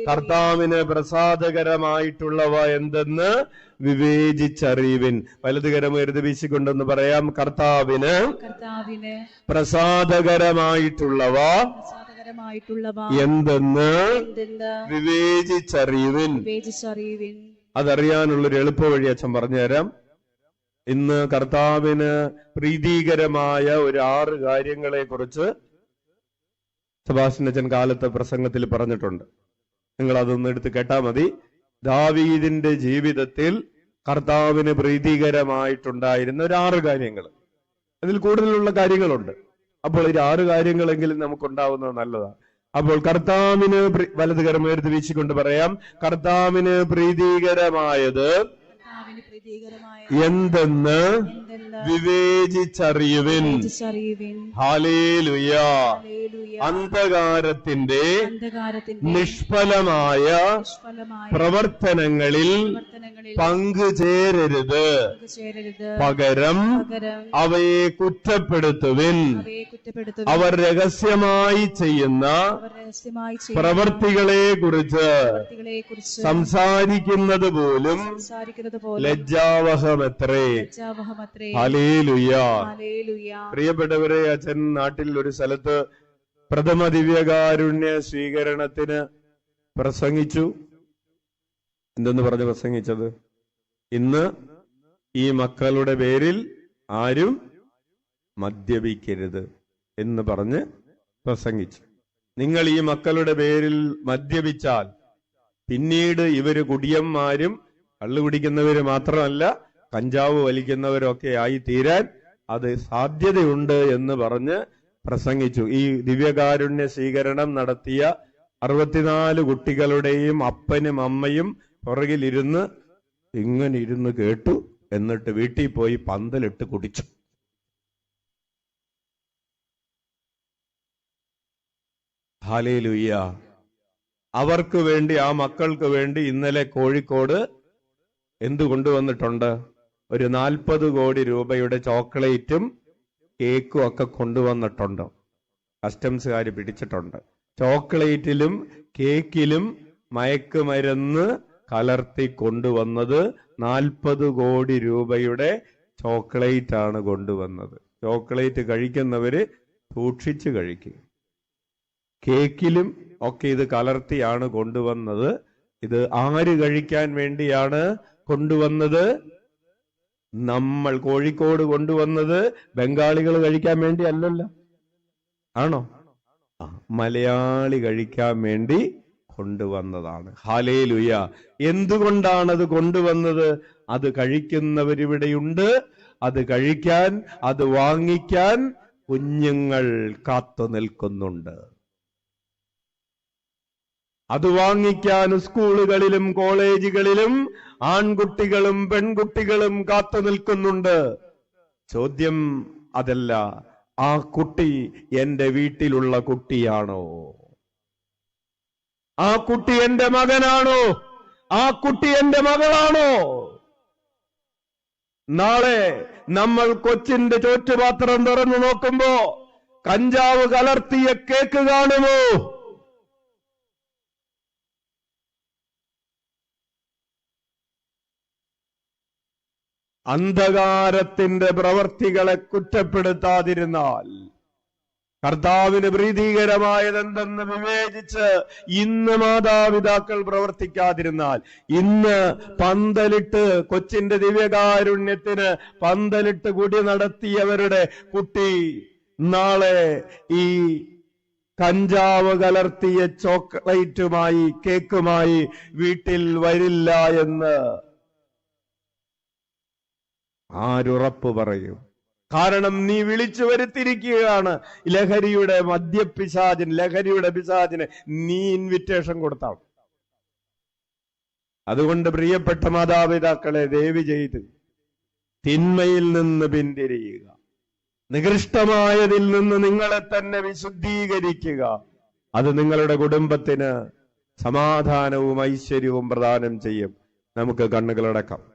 കർത്താവിന് പ്രസാദകരമായിട്ടുള്ളവ എന്തെന്ന് വിവേചിച്ചറിയുവിൻ. വലതുകരം ഉയർത്തി വീശിക്കൊണ്ടെന്ന് പറയാം. കർത്താവിന് പ്രസാദകരമായിട്ടുള്ളവ എന്തെന്ന് വിവേചിച്ചറിയുവിൻ. അതറിയാനുള്ളൊരു എളുപ്പവഴി അച്ഛൻ പറഞ്ഞുതരാം. ഇന്ന് കർത്താവിന് പ്രീതികരമായ ഒരു 6 കാര്യങ്ങളെ കുറിച്ച് സെബാസ്റ്റ്യൻ അച്ഛൻ കാലത്തെ പ്രസംഗത്തിൽ പറഞ്ഞിട്ടുണ്ട്. നിങ്ങൾ അതൊന്ന് എടുത്ത് കേട്ടാ മതി. ദാവീദിന്റെ ജീവിതത്തിൽ കർത്താവിന് പ്രീതികരമായിട്ടുണ്ടായിരുന്ന ഒരു 6 കാര്യങ്ങൾ. അതിൽ കൂടുതലുള്ള കാര്യങ്ങളുണ്ട്. അപ്പോൾ ഈ 6 കാര്യങ്ങളെങ്കിലും നമുക്കുണ്ടാവുന്നത് നല്ലതാണ്. അപ്പോൾ കർത്താവിന് വലതുകരം ഉയർത്തി വീശിക്കൊണ്ട് പറയാം. കർത്താവിന് പ്രീതികരമായത് എന്തെന്ന് വിവേചിച്ചറിയുവിൻ. ഹല്ലേലൂയ. അന്ധകാരത്തിന്റെ നിഷ്ഫലമായ പ്രവർത്തനങ്ങളിൽ പങ്കുചേരരുത്, പകരം അവയെ കുറ്റപ്പെടുത്തുവിൻ. അവർ രഹസ്യമായി ചെയ്യുന്ന പ്രവർത്തികളെ കുറിച്ച് സംസാരിക്കുന്നത് പോലും ലജ്ജാവഹമത്രേ. ഹല്ലേലൂയ. പ്രിയപ്പെട്ടവരെ, അച്ഛൻ നാട്ടിൽ ഒരു സ്ഥലത്ത് പ്രഥമ ദിവ്യകാരുണ്യ സ്വീകരണത്തിന് പ്രസംഗിച്ചു. എന്തെന്ന് പറഞ്ഞ് പ്രസംഗിച്ചത്? ഇന്ന് ഈ മക്കളുടെ പേരിൽ ആരും മദ്യപിക്കരുത് എന്ന് പറഞ്ഞ് പ്രസംഗിച്ചു. നിങ്ങൾ ഈ മക്കളുടെ പേരിൽ മദ്യപിച്ചാൽ പിന്നീട് ഇവര് കുടിയന്മാരും കള്ളു കുടിക്കുന്നവര് മാത്രമല്ല കഞ്ചാവ് വലിക്കുന്നവരൊക്കെ ആയി തീരാൻ അത് സാധ്യതയുണ്ട് എന്ന് പറഞ്ഞ് പ്രസംഗിച്ചു. ഈ ദിവ്യകാരുണ്യ സ്വീകരണം നടത്തിയ 64 കുട്ടികളുടെയും അപ്പനും അമ്മയും പുറകിലിരുന്ന് ഇങ്ങനെ ഇരുന്ന് കേട്ടു. എന്നിട്ട് വീട്ടിൽ പോയി പന്തലിട്ട് കുടിച്ചു. ഹല്ലേലൂയ. അവർക്ക് വേണ്ടി, ആ മക്കൾക്ക് വേണ്ടി ഇന്നലെ കോഴിക്കോട് എന്തു കൊണ്ടുവന്നിട്ടുണ്ട്? ഒരു 40 കോടി രൂപയുടെ ചോക്ലേറ്റും കേക്കും ഒക്കെ കൊണ്ടുവന്നിട്ടുണ്ട്. കസ്റ്റംസുകാർ പിടിച്ചിട്ടുണ്ട്. ചോക്ലേറ്റിലും കേക്കിലും മയക്കുമരുന്ന് കലർത്തി കൊണ്ടുവന്നത് 40 കോടി രൂപയുടെ ചോക്ലേറ്റ് ആണ് കൊണ്ടുവന്നത്. ചോക്ലേറ്റ് കഴിക്കുന്നവര് സൂക്ഷിച്ചു കഴിക്കും. കേക്കിലും ഒക്കെ ഇത് കലർത്തിയാണ് കൊണ്ടുവന്നത്. ഇത് ആര് കഴിക്കാൻ വേണ്ടിയാണ് കൊണ്ടുവന്നത്? നമ്മൾ കോഴിക്കോട് കൊണ്ടുവന്നത് ബംഗാളികൾ കഴിക്കാൻ വേണ്ടി അല്ലല്ലോ, ആണോ? മലയാളി കഴിക്കാൻ വേണ്ടി കൊണ്ടുവന്നതാണ്. ഹല്ലേലൂയ. എന്തുകൊണ്ടാണത് കൊണ്ടുവന്നത്? അത് കഴിക്കുന്നവരിവിടെയുണ്ട്. അത് കഴിക്കാൻ, അത് വാങ്ങിക്കാൻ കുഞ്ഞുങ്ങൾ കാത്തു നിൽക്കുന്നുണ്ട്. അത് വാങ്ങിക്കാൻ സ്കൂളുകളിലും കോളേജുകളിലും ആൺകുട്ടികളും പെൺകുട്ടികളും കാത്തു നിൽക്കുന്നുണ്ട്. ചോദ്യം അതല്ല, ആ കുട്ടി എന്റെ വീട്ടിലുള്ള കുട്ടിയാണോ? ആ കുട്ടി എന്റെ മകനാണോ? ആ കുട്ടി എന്റെ മകളാണോ? നാളെ നമ്മൾ കൊച്ചിന്റെ ചോറ്റുപാത്രം തുറന്നു നോക്കുമ്പോ കഞ്ചാവ് കലർത്തിയ കേക്ക് കാണുമോ? അന്ധകാരത്തിന്റെ പ്രവർത്തികളെ കുറ്റപ്പെടുത്താതിരുന്നാൽ, കർത്താവിന് പ്രീതികരമായതെന്തെന്ന് വിവേചിച്ച് ഇന്ന് മാതാപിതാക്കൾ പ്രവർത്തിക്കാതിരുന്നാൽ, ഇന്ന് പന്തലിട്ട് കൊച്ചിന്റെ ദിവ്യകാരുണ്യത്തിന് പന്തലിട്ട് കുടി നടത്തിയവരുടെ കുട്ടി നാളെ ഈ കഞ്ചാവ് കലർത്തിയ ചോക്ലേറ്റുമായി കേക്കുമായി വീട്ടിൽ വരില്ല എന്ന് ആരുറപ്പ് പറയും? കാരണം നീ വിളിച്ചു വരുത്തിയിരിക്കുകയാണ് ലഹരിയുടെ മദ്യപിശാചിന്, ലഹരിയുടെ പിശാചിന് നീ ഇൻവിറ്റേഷൻ കൊടുത്താണ്. അതുകൊണ്ട് പ്രിയപ്പെട്ട മാതാപിതാക്കളെ, ദയവ് ചെയ്ത് തിന്മയിൽ നിന്ന് പിന്തിരിയുക, നികൃഷ്ടമായതിൽ നിന്ന് നിങ്ങളെ തന്നെ വിശുദ്ധീകരിക്കുക. അത് നിങ്ങളുടെ കുടുംബത്തിന് സമാധാനവും ഐശ്വര്യവും പ്രദാനം ചെയ്യും. നമുക്ക് കണ്ണുകളടക്കാം.